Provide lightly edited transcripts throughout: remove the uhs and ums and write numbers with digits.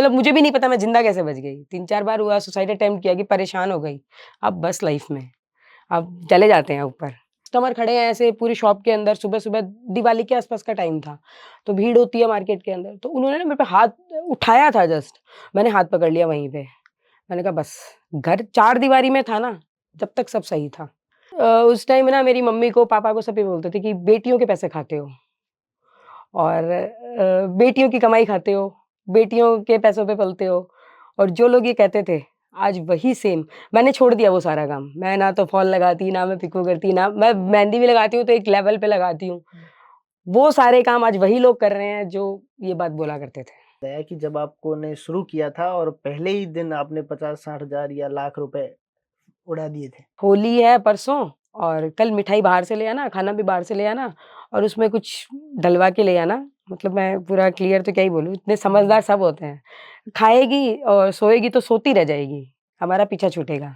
मतलब मुझे भी नहीं पता मैं ज़िंदा कैसे बच गई। 3-4 बार हुआ सुसाइड अटेम्प्ट किया कि परेशान हो गई। अब बस लाइफ़ में, अब चले जाते हैं ऊपर। कस्टमर खड़े हैं ऐसे पूरी शॉप के अंदर, सुबह-सुबह दिवाली के आस-पास का टाइम था, तो भीड़ होती है मार्केट के अंदर, तो उन्होंने ना मेरे पे हाथ उठाया था जस्ट, मैंने हाथ पकड़ लिया वहीं पे। मैंने कहा बस, घर चार दीवारी में था ना, जब तक सब सही था। उस टाइम ना मेरी मम्मी को, पापा को सभी बोलते थे कि बेटियों के पैसे खाते हो और बेटियों की कमाई खाते हो, बेटियों के पैसों पे पलते हो और जो लोग ये कहते थे, आज वही सेम मैंने छोड़ दिया वो सारा काम। मैं ना तो फॉल लगाती, ना मैं पिको करती, ना मैं मेहंदी भी लगाती हूँ तो एक लेवल पे लगाती हूँ। वो सारे काम आज वही लोग कर रहे हैं जो ये बात बोला करते थे। बताया कि जब आपको ने शुरू किया था और पहले ही दिन आपने 50-60 हज़ार या लाख रुपए उड़ा दिए थे। होली है परसों और कल मिठाई बाहर से ले आना, खाना भी बाहर से ले आना और उसमें कुछ डलवा के ले आना। मतलब मैं पूरा क्लियर तो क्या ही बोलूँ, इतने समझदार सब होते हैं। खाएगी और सोएगी तो सोती रह जाएगी, हमारा पीछा छूटेगा।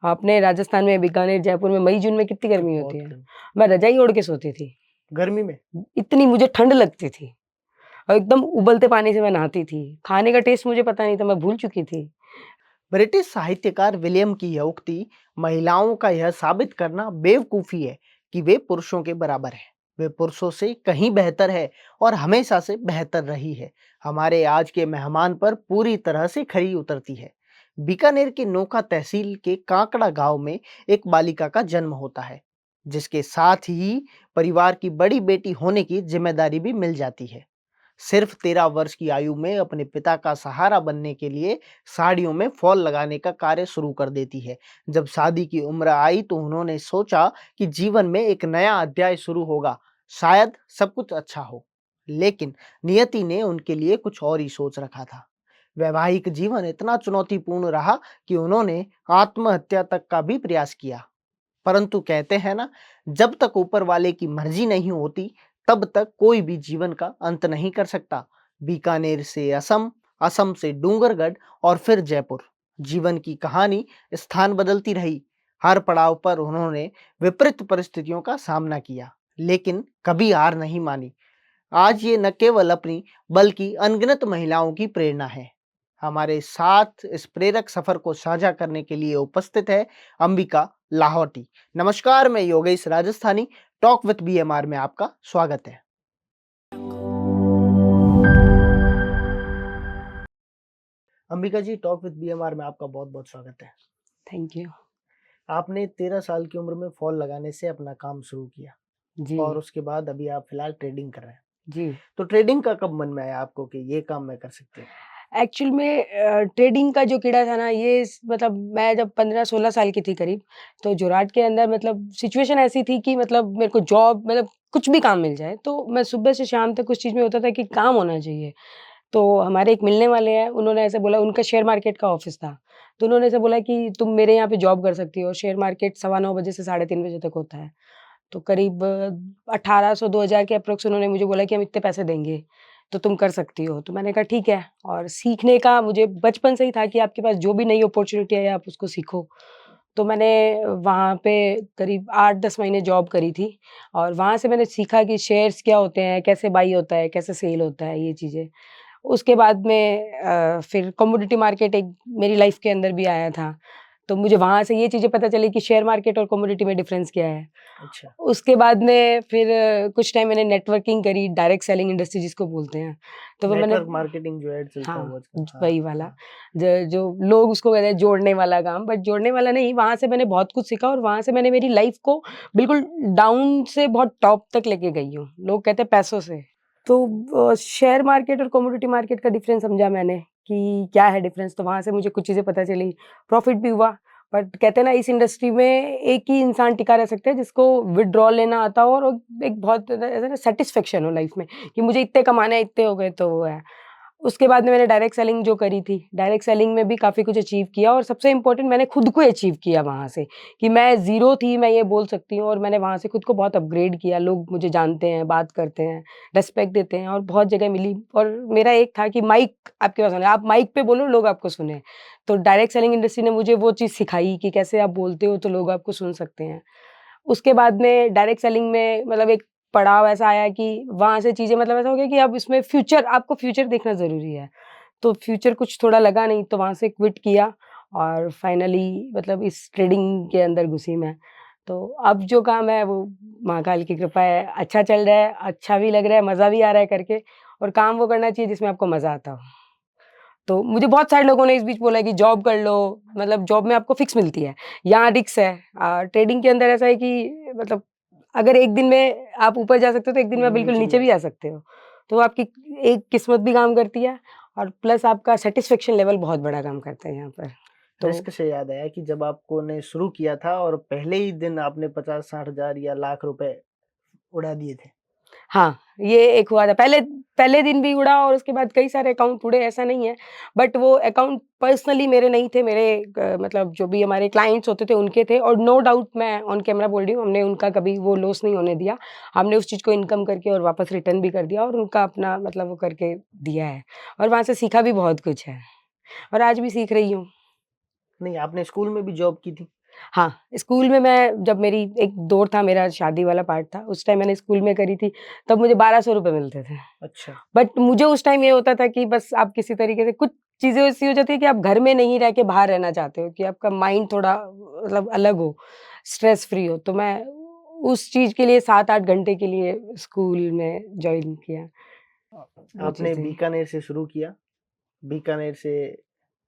अपने राजस्थान में, बीकानेर, जयपुर में मई-जून में कितनी गर्मी होती बहुत है। गर्मी। मैं रज़ाई ओढ़ के सोती थी, गर्मी में? इतनी मुझे ठंड लगती थी और एकदम उबलते पानी से मैं नहाती थी। खाने का टेस्ट मुझे पता नहीं था, मैं भूल चुकी थी। ब्रिटिश साहित्यकार विलियम की यह उक्ति महिलाओं का यह साबित करना बेवकूफी है कि वे पुरुषों के बराबर है। वे पुरुषों से कहीं बेहतर है और हमेशा से बेहतर रही है। हमारे आज के मेहमान पर पूरी तरह से खरी उतरती है। बीकानेर के नोखा तहसील के कांकड़ा गांव में एक बालिका का जन्म होता है, जिसके साथ ही परिवार की बड़ी बेटी होने की जिम्मेदारी भी मिल जाती है। सिर्फ 13 वर्ष की आयु में अपने पिता का सहारा बनने के लिए साड़ियों में फॉल लगाने का कार्य शुरू कर देती है। जब शादी की उम्र आई तो उन्होंने सोचा कि जीवन में एक नया अध्याय शुरू होगा, शायद सब कुछ अच्छा हो। लेकिन नियति ने उनके लिए कुछ और ही सोच रखा था। वैवाहिक जीवन इतना चुनौतीपूर्ण रहा कि उन्होंने आत्महत्या तक का भी प्रयास किया। परंतु कहते हैं ना, जब तक ऊपर वाले की मर्जी नहीं होती, तब तक कोई भी जीवन का अंत नहीं कर सकता। बीकानेर से असम, असम से डूंगरगढ़ और फिर जयपुर, जीवन की कहानी स्थान बदलती रही। हर पड़ाव पर उन्होंने विपरीत परिस्थितियों का सामना किया, लेकिन कभी हार नहीं मानी। आज ये न केवल अपनी बल्कि अनगिनत महिलाओं की प्रेरणा है। हमारे साथ इस प्रेरक सफर को साझा करने के लिए उपस्थित है अंबिका लाहौटी। नमस्कार, मैं Yogesh Rajasthani, talk with BMR में आपका स्वागत है। अंबिका जी, टॉक विद बीएमआर में आपका बहुत बहुत स्वागत है। Thank you. आपने 13 साल की उम्र में फॉल लगाने से अपना काम शुरू किया जी, और उसके बाद अभी आप फिलहाल ट्रेडिंग कर रहे हैं। जी। तो ट्रेडिंग का कब मन में आया आपको कि ये काम मैं कर सकती हूँ? एक्चुअल में ट्रेडिंग का जो कीड़ा था ना ये मतलब मैं जब 15-16 साल की थी करीब, तो जोरहाट के अंदर मतलब सिचुएशन ऐसी थी कि मतलब मेरे को जॉब मतलब कुछ भी काम मिल जाए, तो मैं सुबह से शाम तक उस चीज़ में होता था कि काम होना चाहिए। तो हमारे एक मिलने वाले हैं, उन्होंने ऐसे बोला उनका शेयर मार्केट का ऑफ़िस था, तो उन्होंने ऐसे बोला कि तुम मेरे यहाँ पे जॉब कर सकती हो, शेयर मार्केट सवा 9 बजे से साढ़े 3 बजे तक होता है। तो करीब 1800-2000 के एप्रॉक्स उन्होंने मुझे बोला कि हम इतने पैसे देंगे, तो तुम कर सकती हो। तो मैंने कहा ठीक है और सीखने का मुझे बचपन से ही था कि आपके पास जो भी नई अपॉर्च्युनिटी है आप उसको सीखो। तो मैंने वहाँ पे करीब 8-10 महीने जॉब करी थी और वहाँ से मैंने सीखा कि शेयर्स क्या होते हैं, कैसे बाई होता है, कैसे सेल होता है, ये चीज़ें। उसके बाद में फिर कमोडिटी मार्केट एक मेरी लाइफ़ के अंदर भी आया था। तो मुझे वहाँ से ये चीज़ें पता चली कि शेयर मार्केट और कमोडिटी में डिफ़रेंस क्या है। अच्छा। उसके बाद में फिर कुछ टाइम मैंने नेटवर्किंग करी, डायरेक्ट सेलिंग इंडस्ट्री जिसको बोलते हैं। तो वो मैंने नेटवर्क मार्केटिंग जो ऐड चलता है हाँ, वो आजकल। हाँ, वही वाला। हाँ। जो लोग उसको कहते हैं जोड़ने वाला काम, बट जोड़ने वाला नहीं, वहाँ से मैंने बहुत कुछ सीखा और वहाँ से मैंने मेरी लाइफ़ को बिल्कुल डाउन से बहुत टॉप तक लेके गई हूँ। लोग कहते हैं पैसों से। तो शेयर मार्केट और कमोडिटी मार्केट का डिफ़रेंस समझा मैंने कि क्या है डिफ़रेंस, तो वहाँ से मुझे कुछ चीज़ें पता चली, प्रॉफ़िट भी हुआ। बट कहते हैं ना इस इंडस्ट्री में एक ही इंसान टिका रह सकता है जिसको विथड्रॉल लेना आता हो और एक बहुत ऐसा ना सैटिस्फैक्शन हो लाइफ़ में कि मुझे इतने कमाने हैं, इतने हो गए तो वो है। उसके बाद में मैंने डायरेक्ट सेलिंग जो करी थी, डायरेक्ट सेलिंग में भी काफ़ी कुछ अचीव किया और सबसे इम्पोर्टेंट मैंने खुद को अचीव किया वहाँ से, कि मैं ज़ीरो थी, मैं ये बोल सकती हूँ और मैंने वहाँ से खुद को बहुत अपग्रेड किया। लोग मुझे जानते हैं, बात करते हैं, रिस्पेक्ट देते हैं और बहुत जगह मिली और मेरा एक था कि माइक आपके पास होना है, आप माइक पे बोलो, लोग आपको सुनें। तो डायरेक्ट सेलिंग इंडस्ट्री ने मुझे वो चीज़ सिखाई कि कैसे आप बोलते हो तो लोग आपको सुन सकते हैं। उसके बाद में डायरेक्ट सेलिंग में मतलब एक पड़ाव ऐसा आया कि वहाँ से चीज़ें मतलब ऐसा हो गया कि अब इसमें फ्यूचर आपको फ्यूचर देखना ज़रूरी है। तो फ्यूचर कुछ थोड़ा लगा नहीं, तो वहाँ से क्विट किया और फाइनली मतलब इस ट्रेडिंग के अंदर घुसी मैं। तो अब जो काम है वो महाकाल की कृपा है, अच्छा चल रहा है, अच्छा भी लग रहा है, मज़ा भी आ रहा है करके, और काम वो करना चाहिए जिसमें आपको मज़ा आता हो। तो मुझे बहुत सारे लोगों ने इस बीच बोला है कि जॉब कर लो, मतलब जॉब में आपको फिक्स मिलती है, यहाँ रिस्क है। ट्रेडिंग के अंदर ऐसा है कि मतलब अगर एक दिन में आप ऊपर जा सकते हो, तो एक दिन में बिल्कुल नीचे भी आ सकते हो। तो आपकी एक किस्मत भी काम करती है और प्लस आपका सैटिस्फैक्शन लेवल बहुत बड़ा काम करता है यहाँ पर। तो रिस्क से याद आया कि जब आपको ने शुरू किया था और पहले ही दिन आपने 50-60 हज़ार या लाख रुपए उड़ा दिए थे। हाँ, ये एक हुआ था। पहले पहले दिन भी उड़ा और उसके बाद कई सारे अकाउंट उड़े, ऐसा नहीं है। बट वो अकाउंट पर्सनली मेरे नहीं थे, मेरे मतलब जो भी हमारे क्लाइंट्स होते थे उनके थे, और नो डाउट मैं ऑन कैमरा बोल रही हूँ, हमने उनका कभी वो लॉस नहीं होने दिया। हमने उस चीज़ को इनकम करके और वापस रिटर्न भी कर दिया और उनका अपना मतलब वो करके दिया है, और वहाँ से सीखा भी बहुत कुछ है और आज भी सीख रही हूँ। नहीं, आपने स्कूल में भी जॉब की थी? हाँ, स्कूल में मैं जब मेरी एक दौर था, मेरा शादी वाला पार्ट था, उस टाइम मैंने स्कूल में करी थी, तब मुझे ₹1200 मिलते थे। अच्छा। बट मुझे उस टाइम ये होता था कि बस आप किसी तरीके से, कुछ चीज़ें ऐसी हो जाती है कि आप घर में नहीं रह के बाहर रहना चाहते हो, कि आपका माइंड थोड़ा मतलब अलग हो, स्ट्रेस फ्री हो। तो मैं उस चीज़ के लिए 7-8 घंटे के लिए स्कूल में जॉइन किया, वो आपने चीज़ थी। बीकानेर से शुरू किया, बीकानेर से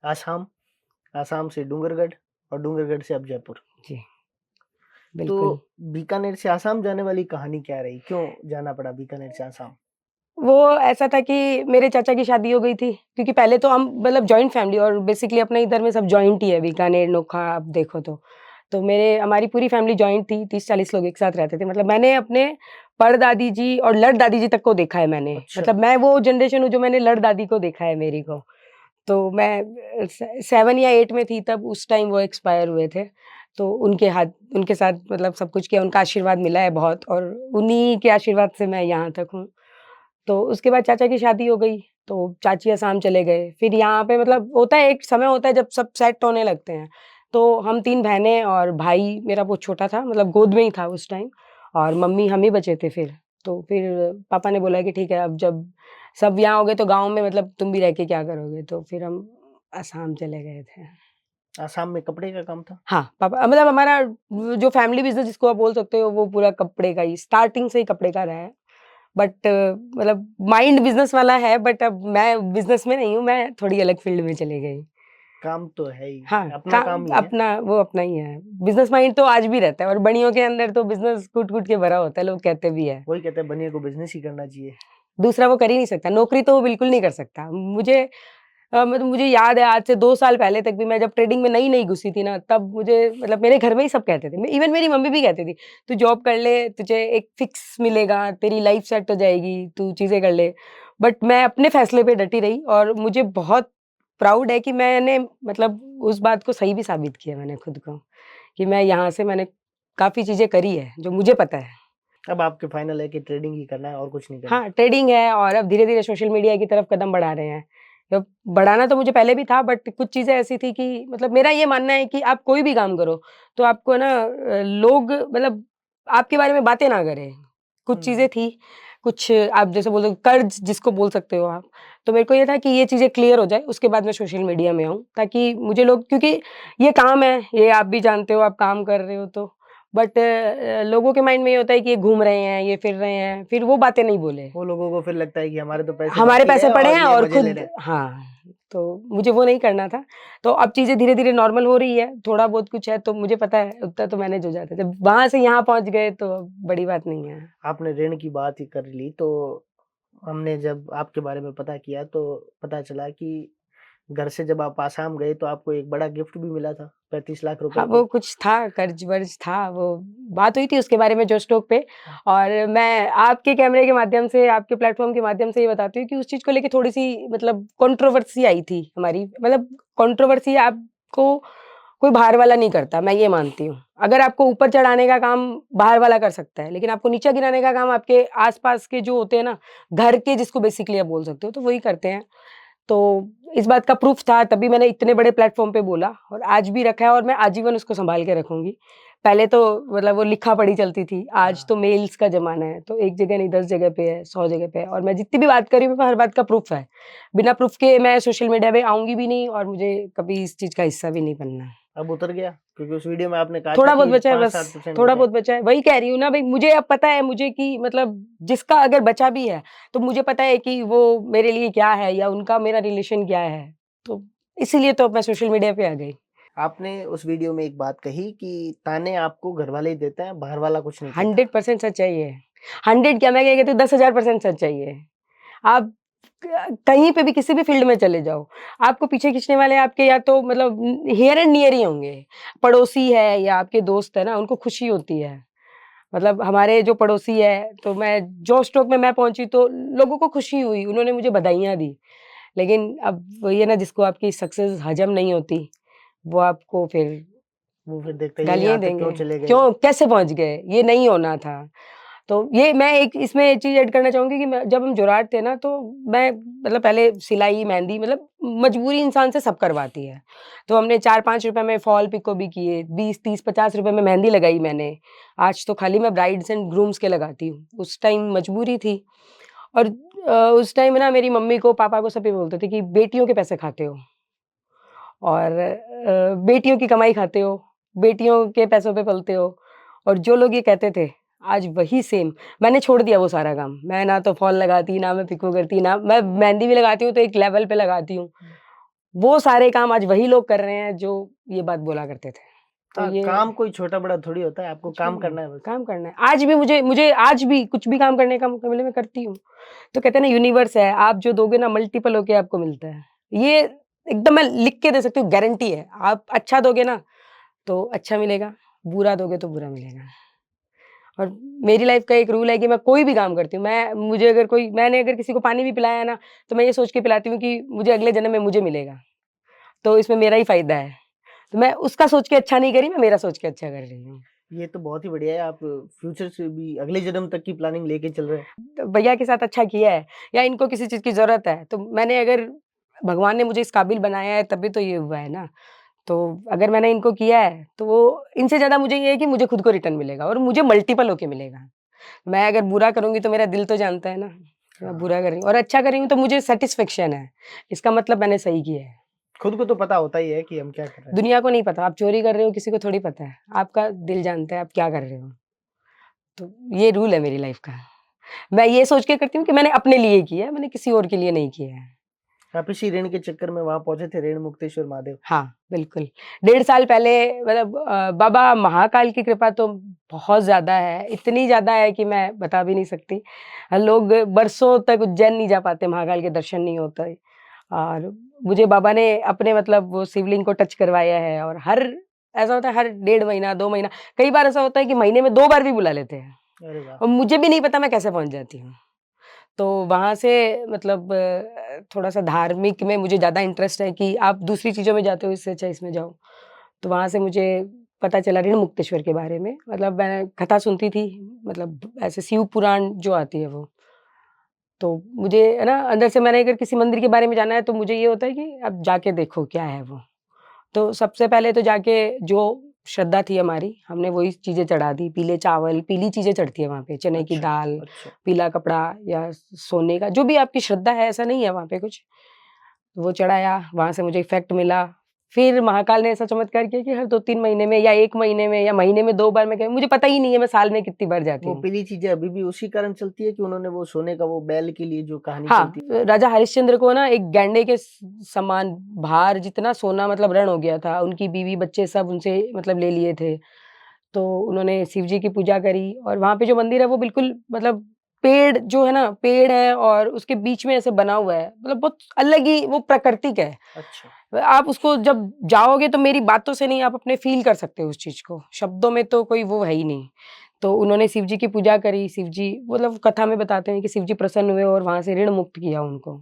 आसाम, आसाम से डूंगरगढ़ और डूंगरगढ़ से अब जयपुर। जी, तो बिल्कुल। बीकानेर से आसाम जाने वाली कहानी क्या रही? क्यों जाना पड़ा बीकानेर से आसाम? वो ऐसा था कि मेरे चाचा की शादी हो गई थी, क्योंकि पहले तो हम मतलब जॉइंट फैमिली, और बेसिकली अपने इधर में सब जॉइंट ही है, बीकानेर, नोखा आप देखो तो। तो मेरे हमारी पूरी फैमिली जॉइंट थी, 30-40 लोग एक साथ रहते थे। मतलब मैंने अपने परदादी जी और लड़-दादी जी तक को देखा है मैंने। अच्छा। मतलब मैं वो जनरेशन हूँ जो मैंने लड़-दादी को देखा है मेरी को। तो मैं 7 या 8 में थी तब, उस टाइम वो एक्सपायर हुए थे। तो उनके साथ मतलब सब कुछ किया, उनका आशीर्वाद मिला है बहुत, और उन्हीं के आशीर्वाद से मैं यहाँ तक हूँ। तो उसके बाद चाचा की शादी हो गई, तो चाची असम चले गए। फिर यहाँ पे मतलब होता है, एक समय होता है जब सब सेट होने लगते हैं। तो हम 3 बहनें और भाई मेरा बहुत छोटा था, मतलब गोद में ही था उस टाइम, और मम्मी हम ही बचे थे फिर। तो फिर पापा ने बोला कि ठीक है, अब जब सब यहाँ हो गए तो गाँव में मतलब तुम भी रह के क्या करोगे? तो फिर हम असम चले गए थे। आसाम में कपड़े का काम था? हाँ, पापा मतलब हमारा वो जो फैमिली बिज़नेस जिसको आप बोल सकते हो, वो पूरा कपड़े का ही, स्टार्टिंग से ही कपड़े का रहा है। बट मतलब माइंड बिज़नेस वाला है, बट अब मैं बिज़नेस में नहीं हूँ, मैं थोड़ी अलग फ़ील्ड में चली गई। काम तो है ही, हाँ, अपना काम काम ही है। अपना वो अपना ही है। बिज़नेस माइंड तो आज भी रहता है, और बड़ियों के अंदर तो बिज़नेस कूट-कूट के भरा होता है, लोग कहते भी हैं। वही कहते हैं बनिए को बिज़नेस ही करना चाहिए। दूसरा वो कर ही नहीं सकता, नौकरी तो वो बिल्कुल नहीं कर सकता। मतलब मुझे याद है, आज से 2 साल पहले तक भी मैं जब ट्रेडिंग में नई-नई घुसी थी ना, तब मुझे मतलब मेरे घर में ही सब कहते थे। इवन मेरी मम्मी भी कहती थी, "तू जॉब कर ले, तुझे एक फिक्स मिलेगा, तेरी लाइफ़ सेट हो जाएगी, तू चीज़ें कर ले।" बट मैं अपने फैसले पे डटी रही, और मुझे बहुत प्राउड है कि मैंने मतलब उस बात को सही भी साबित किया मैंने खुद को, कि मैं यहाँ से मैंने काफ़ी चीज़ें करी है, जो मुझे पता है। अब आपके फाइनल है कि ट्रेडिंग ही करना है और कुछ नहीं करना। हाँ, ट्रेडिंग है, और अब धीरे-धीरे सोशल मीडिया की तरफ कदम बढ़ा रहे हैं। अब बढ़ाना तो मुझे पहले भी था, बट कुछ चीज़ें ऐसी थी कि मतलब मेरा ये मानना है कि आप कोई भी काम करो, तो आपको ना लोग मतलब आपके बारे में बातें ना करें। कुछ हुँ। चीज़ें थी, कुछ आप जैसे बोल, कर्ज जिसको बोल सकते हो आप। तो मेरे को ये था कि ये चीज़ें क्लियर हो जाए, उसके बाद मैं सोशल मीडिया में आऊँ, ताकि मुझे लोग, क्योंकि ये काम है, ये आप भी जानते हो, आप काम कर रहे हो तो। बट लोगों के माइंड में ये होता है कि ये घूम रहे हैं, ये फिर रहे हैं, फिर वो बातें नहीं बोले। वो लोगों को फिर लगता है कि हमारे तो पैसे हमारे बाकी पैसे है पड़े और हैं ये और मज़े ले खुद, रहे हैं। हाँ, तो मुझे वो नहीं करना था। तो अब चीज़ें धीरे-धीरे नॉर्मल हो रही है, थोड़ा बहुत कुछ है तो मुझे पता है, उतना तो मैनेज हो जाता है। जब वहाँ से यहाँ पहुँच गए तो अब बड़ी बात नहीं है। आपने ऋण की बात ही कर ली तो हमने जब आपके बारे में पता किया तो पता चला कि घर से जब आप आसाम गए तो आपको एक बड़ा गिफ्ट भी मिला था 35 लाख हाँ, रुपए वो के। कुछ था, कर्ज-वर्ज था, वो बात हुई थी उसके बारे में जोश टॉक पे, और मैं आपके कैमरे के माध्यम से, आपके प्लेटफ़ॉर्म के माध्यम से ये बताती हूँ कि उस चीज़ को लेके थोड़ी-सी मतलब कंट्रोवर्सी आई थी हमारी। मतलब कंट्रोवर्सी आपको कोई बाहर वाला नहीं करता, मैं ये मानती हूँ। अगर आपको ऊपर चढ़ाने का काम बाहर वाला कर सकता है, लेकिन आपको नीचे गिराने का काम आपके आस-पास के जो होते हैं ना, घर के जिसको बेसिकली आप बोल सकते हो, तो वही करते हैं। तो इस बात का प्रूफ था, तभी मैंने इतने बड़े प्लेटफॉर्म पे बोला और आज भी रखा है और मैं आजीवन उसको संभाल के रखूंगी। पहले तो मतलब वो लिखा पढ़ी चलती थी, आज हाँ। तो मेल्स का जमाना है, तो एक जगह नहीं 10 जगह पे है, 100 जगह पे है और मैं जितनी भी बात कर रही हूँ हर बात का प्रूफ है। बिना प्रूफ के मैं सोशल मीडिया पे आऊंगी भी नहीं और मुझे कभी इस चीज का हिस्सा भी नहीं बनना है। अब उतर गया? क्योंकि उस वीडियो में आपने कहा था थोड़ा बहुत कि बचा है बस, 5-7% थोड़ा बचा है। बहुत बचा है, वही कह रही हूँ ना भाई, मुझे अब पता है मुझे कि मतलब जिसका अगर बचा भी है तो मुझे पता है कि वो मेरे लिए क्या है या उनका मेरा रिलेशन क्या है, तो इसीलिए तो अब मैं सोशल मीडिया पे आ गई। आपने उस वीडियो में एक बात कही कि ताने आपको घरवाले ही देते हैं, बाहर वाला कुछ नहीं कहता। 100% सच्चाई है। 100 क्या, मैं क्या कहती हूँ, 10,000% सच्चाई है। आप कहीं पे भी किसी भी फील्ड में चले जाओ, आपको पीछे खींचने वाले आपके या तो मतलब हियर एंड नियर ही होंगे। पड़ोसी है या आपके दोस्त है ना, उनको खुशी होती है। मतलब हमारे जो पड़ोसी है, तो मैं जो स्ट्रोक में मैं पहुँची तो लोगों को खुशी हुई, उन्होंने मुझे बधाइयाँ दी। लेकिन अब वही है ना, जिसको आपकी सक्सेस हज़म नहीं होती, वो आपको फिर वो फिर देखते हैं ये गालियाँ यहाँ ही तक देंगे। क्यों चले गए। क्यों, कैसे पहुँच गए? ये नहीं होना था। तो ये मैं एक इसमें एक चीज़ ऐड करना चाहूँगी कि मैं जब हम जुराट थे ना, तो मैं मतलब पहले सिलाई, मेहंदी मतलब मजबूरी इंसान से सब करवाती है। तो हमने 4-5 रुपए में फॉल पिको भी किए, 20, 30, 50 रुपए में मेहंदी लगाई मैंने। आज तो खाली मैं ब्राइड्स एंड ग्रूम्स के लगाती हूँ। उस टाइम मजबूरी थी और उस टाइम ना मेरी मम्मी को, पापा को सभी बोलते थे कि बेटियों के पैसे खाते हो और बेटियों की कमाई खाते हो, बेटियों के पैसों पे पलते हो। और जो लोग ये कहते थे, आज वही सेम मैंने छोड़ दिया वो सारा काम। मैं ना तो फॉल लगाती, ना मैं पिको करती, ना मैं मेहंदी भी लगाती हूँ तो एक लेवल पे लगाती हूँ। वो सारे काम आज वही लोग कर रहे हैं जो ये बात बोला करते थे। तो हाँ, ये काम कोई छोटा-बड़ा थोड़ी होता है, आपको कुछ भी काम नहीं, करना है बस। काम करना है। आज भी मुझे मुझे आज भी कुछ भी काम करने का मौका मिले मैं करती हूँ। तो कहते हैं ना, यूनिवर्स है, आप जो दोगे ना मल्टीपल होके आपको मिलता है। ये एकदम मैं लिख के दे सकती हूँ, गारंटी है। आप अच्छा दोगे ना तो अच्छा मिलेगा, बुरा दोगे तो बुरा मिलेगा। और मेरी लाइफ का एक रूल है कि मैं कोई भी काम करती हूँ, मैंने अगर किसी को पानी भी पिलाया ना, तो मैं ये सोच के पिलाती हूँ कि मुझे अगले जन्म में मुझे मिलेगा, तो इसमें मेरा ही फ़ायदा है। तो मैं उसका सोच के अच्छा नहीं कर रही, मैं मेरा सोच के अच्छा कर रही हूँ। ये तो बहुत ही बढ़िया है, आप फ्यूचर से भी अगले जन्म तक की प्लानिंग लेके चल रहे हैं। तो भैया के साथ अच्छा किया है या इनको किसी चीज़ की ज़रूरत है, तो मैंने अगर भगवान ने मुझे इस काबिल बनाया है तभी तो ये हुआ है ना। तो अगर मैंने इनको किया है, तो वो इनसे ज़्यादा मुझे ये है कि मुझे खुद को रिटर्न मिलेगा और मुझे मल्टीपल होके मिलेगा। मैं अगर बुरा करूँगी तो मेरा दिल तो जानता है ना, कि मैं हाँ, बुरा कर रही हूँ और अच्छा कर रही हूँ तो मुझे सैटिस्फैक्शन है। इसका मतलब मैंने सही किया है। खुद को तो पता होता ही है कि हम क्या कर रहे हैं। दुनिया को नहीं पता, आप चोरी कर रहे हो किसी को थोड़ी पता है। आपका दिल जानता है आप क्या कर रहे हो। तो ये रूल है मेरी लाइफ़ का। मैं ये सोच के करती हूँ कि मैंने अपने लिए किया है, मैंने किसी और के लिए नहीं किया है। आप इसी ऋण के चक्कर में वहाँ पहुँचे थे, ऋण मुक्तेश्वर महादेव। हाँ, बिल्कुल। 1.5 साल पहले मतलब बाबा महाकाल की कृपा तो बहुत ज़्यादा है, इतनी ज़्यादा है कि मैं बता भी नहीं सकती। लोग बरसों तक उज्जैन नहीं जा पाते, महाकाल के दर्शन नहीं होते और मुझे बाबा ने अपने मतलब वो शिवलिंग को टच करवाया है और ऐसा होता है हर 1.5 महीना, 2 महीना, कई बार ऐसा होता है कि महीने में 2 बार भी बुला लेते हैं अरे वाह! और मुझे भी नहीं पता मैं कैसे पहुँच जाती हूँ। तो वहाँ से मतलब थोड़ा-सा धार्मिक में मुझे ज़्यादा इंटरेस्ट है कि आप दूसरी चीज़ों में जाते हो, इससे अच्छा इसमें जाओ। तो वहाँ से मुझे पता चला ऋण मुक्तेश्वर के बारे में। मतलब मैं कथा सुनती थी, मतलब ऐसे शिव पुराण जो आती है वो। तो मुझे है ना, अंदर से मैंने अगर किसी मंदिर के बारे में जाना है तो मुझे ये होता है कि अब जाके देखो क्या है वो। तो सबसे पहले तो जाके जो श्रद्धा थी हमारी, हमने वही चीज़ें चढ़ा दी, पीले चावल, पीली चीज़ें चढ़ती है वहाँ पे, चने की अच्छा, दाल, अच्छा। पीला कपड़ा या सोने का, जो भी आपकी श्रद्धा है, ऐसा नहीं है वहाँ पे कुछ। वो चढ़ाया, वहाँ से मुझे इफ़ेक्ट मिला। फिर महाकाल ने ऐसा चमत्कार किया कि हर 2-3 महीने में या 1 महीने में या महीने में 2 बार मैं गई, मुझे पता ही नहीं है मैं साल में कितनी बार जाती वो हूँ। पीली चीज़ें अभी भी उसी कारण चलती है कि उन्होंने वो सोने का वो बैल के लिए जो कहानी हाँ, चलती राजा हरिश्चंद्र को ना एक गैंडे के समान भार जितना सोना मतलब ऋण हो गया था। उनकी बीवी बच्चे सब उनसे मतलब ले लिए थे। तो उन्होंने शिव जी की पूजा करी और वहाँ पे जो मंदिर है वो बिल्कुल मतलब पेड़ जो है ना, पेड़ है और उसके बीच में ऐसे बना हुआ है। मतलब बहुत अलग ही वो प्राकृतिक है। है? अच्छा, आप उसको जब जाओगे तो मेरी बातों से नहीं, आप अपने फ़ील कर सकते हो उस चीज़ को। शब्दों में तो कोई वो है ही नहीं। तो उन्होंने शिव जी की पूजा करी, शिव जी मतलब कथा में बताते हैं कि शिव जी प्रसन्न हुए और वहाँ से ऋण मुक्त किया उनको।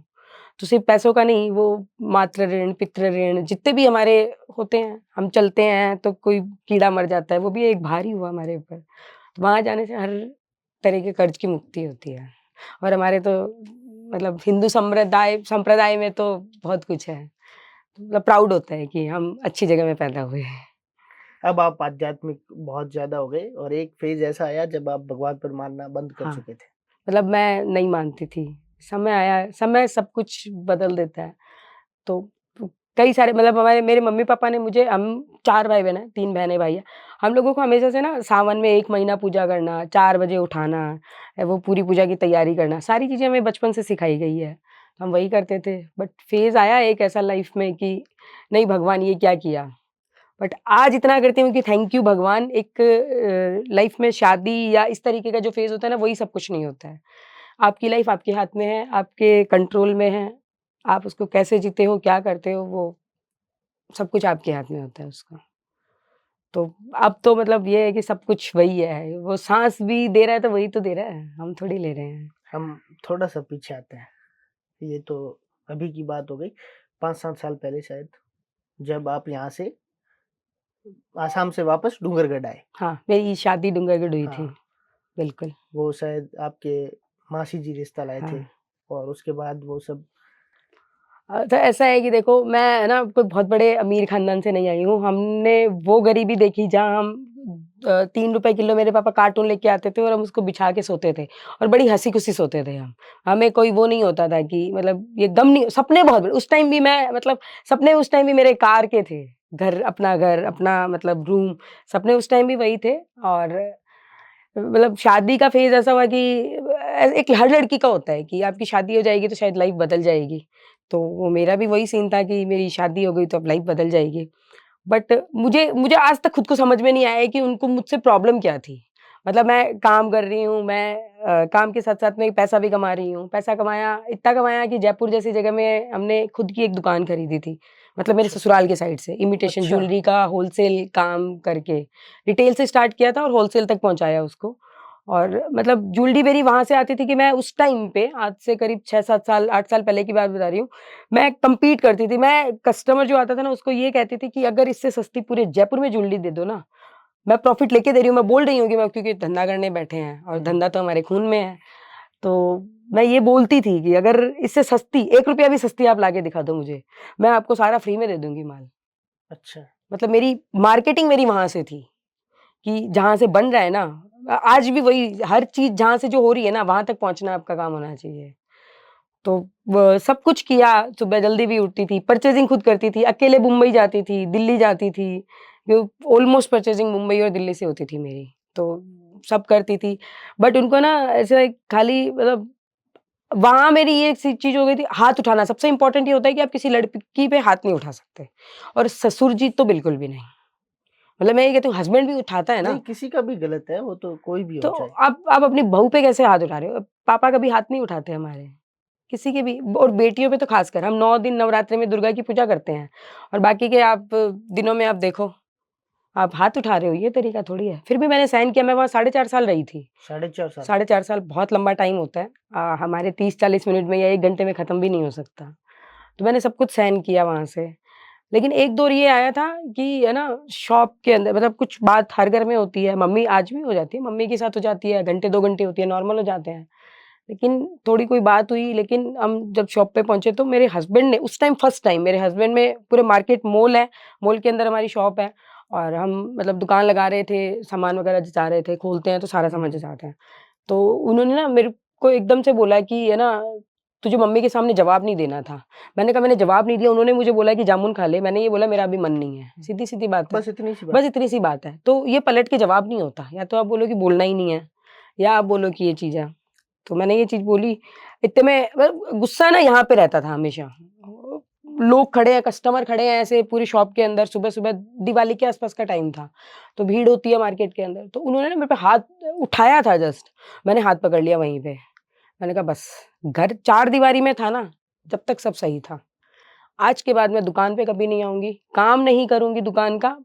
तो सिर्फ़ पैसों का नहीं, वो मातृ ऋण, पितृ ऋण जितने भी हमारे होते हैं, हम चलते हैं तो कोई कीड़ा मर जाता है, वो भी एक भार ही हुआ हमारे ऊपर। तो वहाँ जाने से हर तरह के कर्ज़ की मुक्ति होती है। और हमारे तो मतलब हिंदू संप्रदाय में तो बहुत कुछ है, मतलब प्राउड होता है कि हम अच्छी जगह में पैदा हुए हैं। अब आप आध्यात्मिक बहुत ज़्यादा हो गए और एक फ़ेज़ ऐसा आया जब आप भगवान पर मानना बंद कर हाँ, चुके थे। मतलब मैं नहीं मानती थी, समय आया, समय सब कुछ बदल देता है। तो कई सारे मतलब हमारे मेरे मम्मी-पापा ने मुझे, हम 4 भाई-बहन हैं, 3 बहनें-भाई हैं। हम लोगों को हमेशा से ना सावन में 1 महीना पूजा करना, 4 बजे उठाना, वो पूरी पूजा की तैयारी करना, सारी चीज़ें हमें बचपन से सिखाई गई है। हम वही करते थे, बट फ़ेज़ आया एक ऐसा लाइफ़ में कि नहीं भगवान ये क्या किया? बट आज इतना करती हूँ कि थैंक यू भगवान, एक लाइफ़ में शादी या इस तरीके का जो फ़ेज़ होता है ना, वही सब कुछ नहीं होता है। आपकी लाइफ़ आपके हाथ में है, आपके कंट्रोल में है। आप उसको कैसे जीते हो, क्या करते हो, वो सब कुछ आपके हाथ में होता है उसका। तो अब तो मतलब ये है कि सब कुछ वही है, वो साँस भी दे रहा है तो वही तो दे रहा है, हम थोड़ी ले रहे हैं। हम थोड़ा-सा पीछे आते हैं। ये तो अभी की बात हो गई, 5-7 साल पहले शायद, जब आप यहाँ से आसाम से वापस डूंगरगढ़ आए। हाँ, मेरी शादी डूंगरगढ़ हुई थी, हाँ, बिल्कुल। वो शायद आपके मासी जी रिश्ता लाए हाँ। थे और उसके बाद वो सब तो ऐसा है कि देखो मैं ना कोई बहुत बड़े अमीर खानदान से नहीं आई हूँ। हमने वो गरीबी देखी जहाँ हम 3 रुपए किलो मेरे पापा कार्टून लेके आते थे और हम उसको बिछा के सोते थे और बड़ी हँसी-खुशी सोते थे हम। हमें कोई वो नहीं होता था कि मतलब ये गम नहीं, सपने बहुत बड़े उस टाइम भी मैं मतलब सपने उस टाइम भी मेरे कार के थे। घर, अपना मतलब रूम, सपने उस टाइम भी वही थे। और मतलब शादी का फ़ेज़ ऐसा हुआ कि एक हर लड़की का होता है कि आपकी शादी हो जाएगी तो शायद लाइफ़ बदल जाएगी। तो वो मेरा भी वही सीन था कि मेरी शादी हो गई तो अब लाइफ़ बदल जाएगी। बट मुझे मुझे आज तक खुद को समझ में नहीं आया है कि उनको मुझसे प्रॉब्लम क्या थी? मतलब मैं काम कर रही हूँ, मैं काम के साथ-साथ में पैसा भी कमा रही हूँ। पैसा कमाया, इतना कमाया कि जयपुर जैसी जगह में हमने खुद की एक दुकान खरीदी थी। मतलब मेरे अच्छा, ससुराल के साइड से इमिटेशन अच्छा, ज्वेलरी का होलसेल काम करके। रिटेल से स्टार्ट किया था और होलसेल तक पहुँचाया उसको। और मतलब ज्वेलरी मेरी वहाँ से आती थी कि मैं उस टाइम पे आज से करीब 6-7 साल, 8 साल पहले की बात बता रही हूँ। मैं कम्पीट करती थी। मैं कस्टमर जो आता था ना उसको ये कहती थी कि अगर इससे सस्ती पूरे जयपुर में ज्वेलरी दे दो ना, मैं प्रॉफ़िट लेके दे रही हूँ। मैं बोल रही हूँ कि मैं क्योंकि धंधा करने बैठे हैं और हुँ, धंधा तो हमारे खून में है। तो मैं ये बोलती थी कि अगर इससे सस्ती ₹1 भी सस्ती आप लाके दिखा दो मुझे, मैं आपको सारा फ्री में दे दूँगी माल। अच्छा, मतलब मेरी मार्केटिंग मेरी वहाँ से थी कि जहाँ से बन रहा है ना, आज भी वही हर चीज़ जहाँ से जो हो रही है ना, वहाँ तक पहुँचना आपका काम होना चाहिए। तो व सब कुछ किया, सुबह जल्दी भी उठती थी, परचेज़िंग खुद करती थी, अकेले मुंबई जाती थी, दिल्ली जाती थी। यो ऑलमोस्ट परचेज़िंग मुंबई और दिल्ली से होती थी मेरी, तो सब करती थी। बट उनको ना ऐसे खाली मतलब वहाँ मेरी ये सी चीज़ हो गई थी, हाथ उठाना सबसे इम्पोर्टेंट ये होता है कि आप किसी लड़की पे हाथ नहीं उठा सकते और ससुर जी तो बिल्कुल भी नहीं। मतलब मैं ये कहती हूँ हस्बैंड भी उठाता है नहीं ना, किसी का भी गलत है, वो तो कोई भी तो हो चाहे। आप अपनी बहू पे कैसे हाथ उठा रहे हो? पापा कभी हाथ नहीं उठाते हमारे। किसी के भी, और बेटियों पे तो ख़ासकर हम 9 दिन नवरात्रि में दुर्गा की पूजा करते हैं और बाकी के आप दिनों में आप देखो, आप हाथ उठा रहे हो, ये तरीका थोड़ी है। फिर भी मैंने सहन किया, मैं वहाँ 4.5 साल रही थी। 4.5 साल। 4.5 साल बहुत लंबा टाइम होता है। हमारे 30-40 मिनट में या 1 घंटे में ख़त्म भी नहीं हो सकता। तो मैंने सब कुछ सहन किया वहाँ से। लेकिन एक दौर ये आया था कि है ना, शॉप के अंदर मतलब कुछ बात हर घर में होती है, मम्मी आज भी हो जाती है, मम्मी के साथ हो जाती है, घंटे 2 घंटे होती है, नॉर्मल हो जाते हैं। लेकिन थोड़ी कोई बात हुई, लेकिन हम जब शॉप पे पहुँचे तो मेरे हस्बैंड ने उस टाइम फर्स्ट टाइम मेरे हस्बैंड में पूरे मार्केट मॉल है, मॉल के अंदर हमारी शॉप है और हम मतलब दुकान लगा रहे थे, सामान वगैरह जचा रहे थे, खोलते हैं तो सारा सामान हुँ, जचाते हैं। तो उन्होंने ना मेरे को एकदम से बोला कि है ना, तुझे मम्मी के सामने जवाब नहीं देना था। मैंने कहा मैंने जवाब नहीं दिया, उन्होंने मुझे बोला कि जामुन खा ले, मैंने ये बोला मेरा अभी मन नहीं है, हुँ, सीधी-सीधी बात है। बस इतनी सी बात। बस इतनी सी बात है। तो ये पलट के जवाब नहीं होता, या तो आप बोलो कि बोलना ही नहीं है या आप बोलो कि ये चीज़ है। तो मैंने ये चीज़ बोली, इतने में मतलब गुस्सा ना यहाँ पे रहता था हमेशा। लोग खड़े हैं, कस्टमर खड़े हैं ऐसे पूरी शॉप के अंदर, सुबह-सुबह दिवाली के आस-पास का टाइम था, तो भीड़ होती है मार्केट के अंदर। तो उन्होंने ना मेरे पे हाथ उठाया था जस्ट, मैंने हाथ पकड़ लिया वहीं पे। मैंने कहा बस, घर चारदीवारी में था ना, जब तक सब सही था। आज के बाद मैं दुकान पे कभी नहीं आऊँगी, काम नहीं करूँगी दुकान का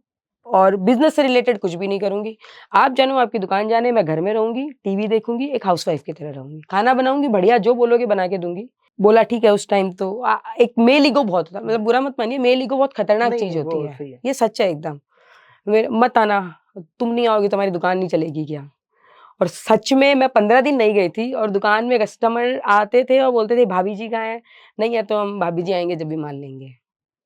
और बिज़नेस से रिलेटेड कुछ भी नहीं करूँगी। आप जानो आपकी दुकान जाने, मैं घर में रहूँगी, टीवी देखूँगी, एक हाउसवाइफ़ की तरह रहूँगी। खाना बनाऊँगी बढ़िया, जो बोलोगे बना के दूँगी। बोला ठीक है, उस टाइम तो एक मेल ईगो बहुत था, हुँ, मतलब बुरा मत मानिए, मेल ईगो बहुत खतरनाक नहीं, चीज़ नहीं होती वो है। सही है। ये सच है एकदम। मत आना, तुम नहीं आओगी तो हमारी दुकान नहीं चलेगी क्या? और सच में मैं 15 दिन नहीं गई थी और दुकान में कस्टमर आते थे और बोलते थे भाभी जी कहाँ हैं? नहीं है तो हम भाभी जी आएँगे जब भी माल लेंगे।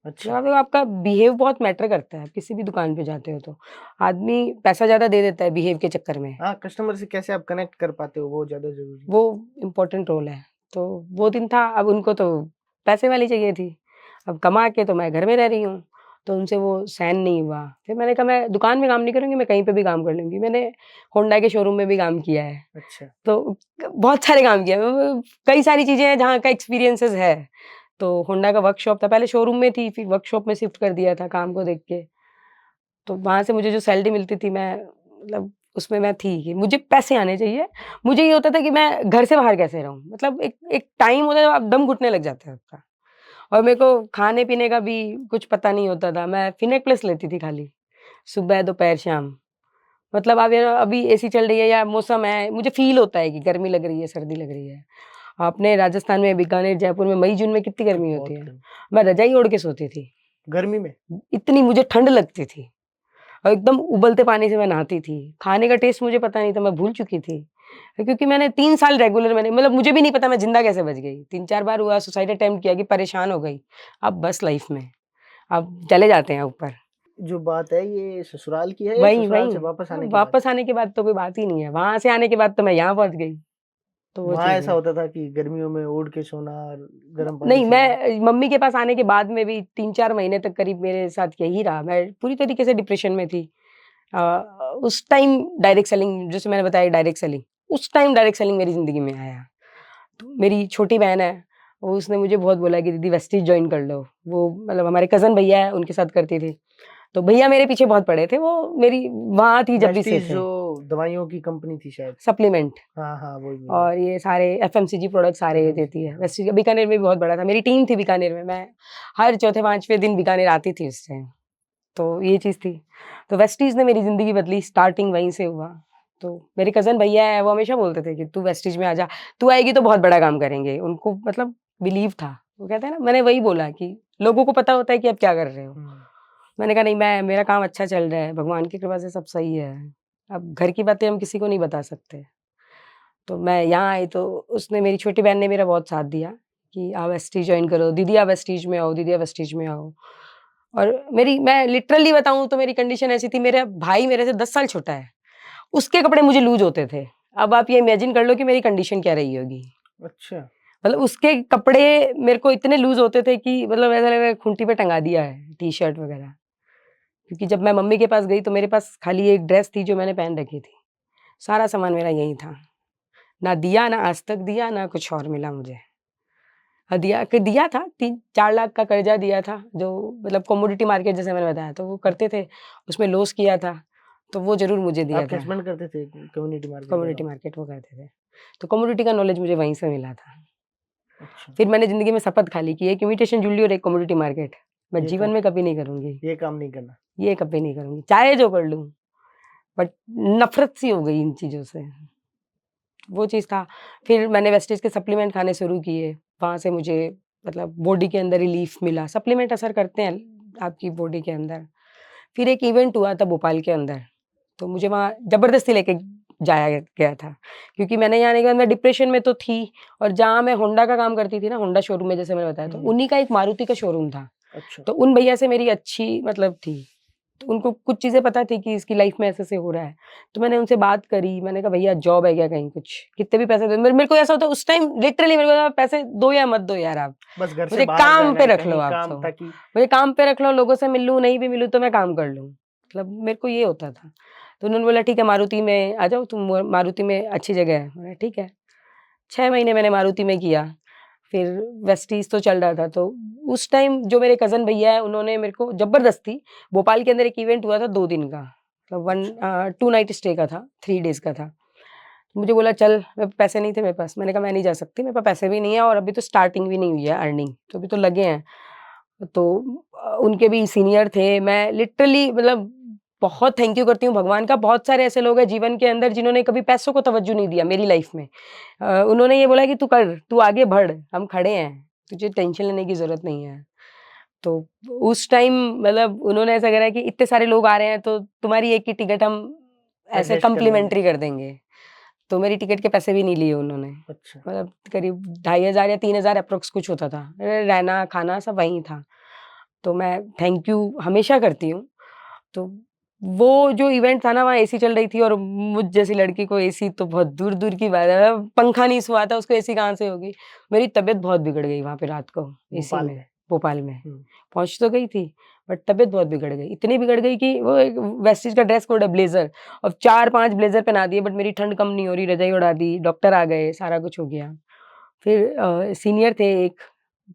अच्छा। मतलब आपका बिहेव बहुत मैटर करता है, आप किसी भी दुकान पे जाते हो तो। आदमी पैसा ज़्यादा दे देता है बिहेव के चक्कर में, हाँ, कस्टमर से कैसे आप कनेक्ट कर पाते हो वो ज़्यादा ज़रूरी है। वो इम्पोर्टेंट रोल है। तो वो दिन था, अब उनको तो पैसे वाली चाहिए थी। अब कमा के तो मैं घर में रह रही हूँ, तो उनसे वो सहन नहीं हुआ। फिर मैंने कहा मैं दुकान में काम नहीं करूँगी, मैं कहीं पे भी काम कर लूँगी। मैंने होंडा के शोरूम में भी काम किया है, अच्छा। तो बहुत सारे काम किया है। कई सारी चीज़ें हैं जहाँ का एक्सपीरियंसेस है। तो होंडा का वर्कशॉप था, पहले शोरूम में थी, फिर वर्कशॉप में शिफ्ट कर दिया था काम को देख के। तो वहाँ से मुझे जो सैलरी मिलती थी, मैं मतलब उसमें मैं थी कि मुझे पैसे आने चाहिए। मुझे ये होता था कि मैं घर से बाहर कैसे रहूँ? मतलब एक एक टाइम होता है जब आप दम घुटने लग जाता है आपका। और मेरे को खाने-पीने का भी कुछ पता नहीं होता था। मैं फिनेक प्लस लेती थी खाली, सुबह, दोपहर, शाम। मतलब अब ये अभी एसी चल रही है या मौसम है, मुझे फ़ील होता है कि गर्मी लग रही है, सर्दी लग रही है। अपने राजस्थान में, बीकानेर, जयपुर में मई-जून में कितनी तो गर्मी होती बहुत है। गर्मी मैं रज़ाई ओढ़ के सोती थी। गर्मी में? इतनी मुझे ठंड लगती थी और एकदम उबलते पानी से मैं नहाती थी। खाने का टेस्ट मुझे पता नहीं था, मैं भूल चुकी थी। क्योंकि मैंने 3 साल रेगुलर मैंने मतलब मुझे भी नहीं पता मैं ज़िंदा कैसे बच गई। 3-4 बार हुआ सुसाइड अटेम्प्ट किया कि परेशान हो गई। अब बस लाइफ़ में, अब चले जाते हैं ऊपर। जो बात है ये ससुराल की है या वहीं ससुराल वहीं से वापस आने के बाद? वापस आने के बाद तो कोई बात ही नहीं है। वहाँ से आने के बाद तो मैं यहाँ पहुँच गई, तो वो वहाँ चीज़ ऐसा है। होता था कि गर्मियों में ओढ़ के सोना और गर्म पानी नहीं, से नहाना? मैं मम्मी के पास आने के बाद में भी 3-4 महीने तक करीब मेरे साथ यही रहा। मैं पूरी तरीके से डिप्रेशन में थी। अ, उस टाइम डायरेक्ट सेलिंग जैसे मैंने बताया डायरेक्ट सेलिंग, उस टाइम डायरेक्ट सेलिंग मेरी ज़िंदगी में आया। तो मेरी छोटी बहन है, वो उसने मुझे बहुत बोला कि दीदी वेस्टीज जॉइन कर लो। वो मतलब हमारे कज़न भैया हैं, उनके साथ करती थी। तो भैया मेरे पीछे बहुत पड़े थे, वो मेरी वहाँ थी जब भी से वेस्टीज थे। जो दवाइयों की कंपनी थी शायद। सप्लीमेंट हाँ, हाँ, वही। और ये सारे एफएमसीजी प्रोडक्ट सारे ये देती एफएमसीजी है। हाँ। वेस्टीज बीकानेर में भी बहुत बड़ा था। मेरी टीम थी बीकानेर में, मैं हर चौथे, 5वें दिन बीकानेर आती थी उस टाइम। तो ये चीज़ थी। तो वेस्टीज ने मेरी ज़िंदगी बदली, स्टार्टिंग वहीं से हुआ। तो मेरे कज़न भैया हैं, वो हमेशा बोलते थे कि तू वेस्टीज में आ जा, तू आएगी तो बहुत बड़ा काम करेंगे। उनको मतलब बिलीव था। वो कहते हैं ना, मैंने वही बोला कि लोगों को पता होता है कि आप क्या कर रहे हो। हुँ। मैंने कहा नहीं, मैं मेरा काम अच्छा चल रहा है, भगवान की कृपा से सब सही है। अब घर की बातें हम किसी को नहीं बता सकते। तो मैं यहाँ आई तो उसने मेरी छोटी बहन ने मेरा बहुत साथ दिया कि आप वेस्टीज जॉइन करो, दीदी आप वेस्टीज में आओ, दीदी आप वेस्टीज में आओ। और मेरी मैं लिटरली बताऊँ तो मेरी कंडीशन ऐसी थी, मेरा भाई मेरे से 10 साल छोटा है, उसके कपड़े मुझे लूज़ होते थे। अब आप ये इमेजिन कर लो कि मेरी कंडीशन क्या रही होगी। अच्छा। मतलब उसके कपड़े मेरे को इतने लूज़ होते थे कि मतलब ऐसा लग रहा है खूंटी पे टंगा दिया है, टी-शर्ट वगैरह। क्योंकि जब मैं मम्मी के पास गई तो मेरे पास खाली एक ड्रेस थी जो मैंने पहन रखी थी। सारा सामान मेरा यहीं था। ना दिया, ना आज तक दिया, ना कुछ और मिला मुझे। दिया था 3-4 लाख का कर्जा दिया था, जो मतलब कमोडिटी मार्केट जैसे मैंने बताया, तो वो करते थे, उसमें लॉस किया था, तो वो ज़रूर मुझे दिया आपके था। हस्बैंड करते थे कम्युनिटी मार्केट का कमोडिटी काम? मार्केट वो करते थे। तो कमोडिटी का नॉलेज मुझे वहीं से मिला था। अच्छा। फिर मैंने ज़िंदगी में शपथ खा ली कि एक इमिटेशन ज्वेलरी और एक कमोडिटी मार्केट, मैं ये जीवन काम में कभी नहीं करूँगी। ये काम नहीं करना। ये कभी नहीं करूँगी, चाहे जो कर लूँ, बट नफ़रत सी हो गई इन चीज़ों से। वो चीज़ था। फिर मैंने वेस्टेज के सप्लीमेंट खाने शुरू किए, वहाँ से मुझे मतलब बॉडी के अंदर रिलीफ़ मिला। सप्लीमेंट असर करते हैं आपकी बॉडी के अंदर। फिर एक इवेंट हुआ था भोपाल के अंदर, तो मुझे वहाँ ज़बरदस्ती लेके जाया गया था, क्योंकि मैंने यहाँ आने के बाद मैं डिप्रेशन में तो थी और जहाँ मैं होंडा का काम करती थी ना, होंडा शोरूम में जैसे मैंने बताया, तो हुँ। उन्हीं का एक मारुति का शोरूम था। अच्छा। तो उन भैया से मेरी अच्छी मतलब थी। तो उनको कुछ चीज़ें पता थी कि इसकी लाइफ़ में ऐसे-ऐसे हो रहा है। तो मैंने उनसे बात करी, मैंने कहा भैया जॉब है क्या कहीं कुछ? कितने भी पैसे दो, मेरे मेरे को ऐसा होता है उस टाइम लिटरली मेरे को पैसे दो या मत दो यार आप। बस घर से मुझे बाहर काम जाना पे है, रख लो कहीं आप काम तो। ताकि मुझे काम पे रख लो, लोगों से मिल लूँ, नहीं भी मिलूँ तो मैं काम कर लूँ। मतलब मेरे को ये होता था। तो उन्होंने बोला ठीक है मारुति में आ जाओ तुम, मारुति में अच्छी जगह है। मैंने ठीक है। 6 महीने मैंने मारुति में किया। फिर वेस्टीज़ तो चल रहा था, तो उस टाइम जो मेरे कज़न भैया हैं, उन्होंने मेरे को ज़बरदस्ती भोपाल के अंदर एक इवेंट हुआ था 2 दिन का, मतलब अच्छा। 2 नाइट स्टे का था, 3 डेज़ का था। मुझे बोला चल, मैं पैसे नहीं थे मेरे पास, मैंने कहा मैं नहीं जा सकती, मेरे पास पैसे भी नहीं है और अभी तो स्टार्टिंग भी नहीं हुई है अर्निंग, तो अभी तो लगे हैं। तो उनके भी सीनियर थे, मैं लिटरली मतलब बहुत थैंक यू करती हूँ भगवान का, बहुत सारे ऐसे लोग हैं जीवन के अंदर जिन्होंने कभी पैसों को तवज्जो नहीं दिया मेरी लाइफ़ में। उन्होंने ये बोला कि तू कर, तू आगे बढ़, हम खड़े हैं, तुझे टेंशन लेने की ज़रूरत नहीं है। तो उस टाइम मतलब उन्होंने ऐसा करा कि इतने सारे लोग आ रहे हैं तो तुम्हारी एक की टिकट हम ऐसे एडजस्ट कर लेंगे। कॉम्प्लीमेंट्री कर देंगे। तो मेरी टिकट के पैसे भी नहीं लिए उन्होंने। अच्छा। मतलब करीब 2,500 या 3,000 अप्रोक्स कुछ होता था। रहना, खाना सब वहीं था। तो मैं थैंक यू हमेशा करती हूँ। तो वो जो इवेंट था ना, वहाँ एसी चल रही थी और मुझ जैसी लड़की को एसी तो बहुत दूर-दूर की बात है। पंखा नहीं सुहा था, उसको एसी कहाँ से होगी? मेरी तबीयत बहुत बिगड़ गई वहाँ पे रात को एसी भोपाल में, में। भोपाल में। हुँ। पहुँच तो गई थी, बट तबीयत बहुत बिगड़ गई। इतनी बिगड़ गई कि वो एक वेस्टिज का ड्रेस कोड है ब्लेज़र, अब 4-5 ब्लेज़र पहना दिए बट मेरी ठंड कम नहीं हो रही, रज़ाई उड़ा दी, डॉक्टर आ गए, सारा कुछ हो गया। फिर सीनियर थे एक,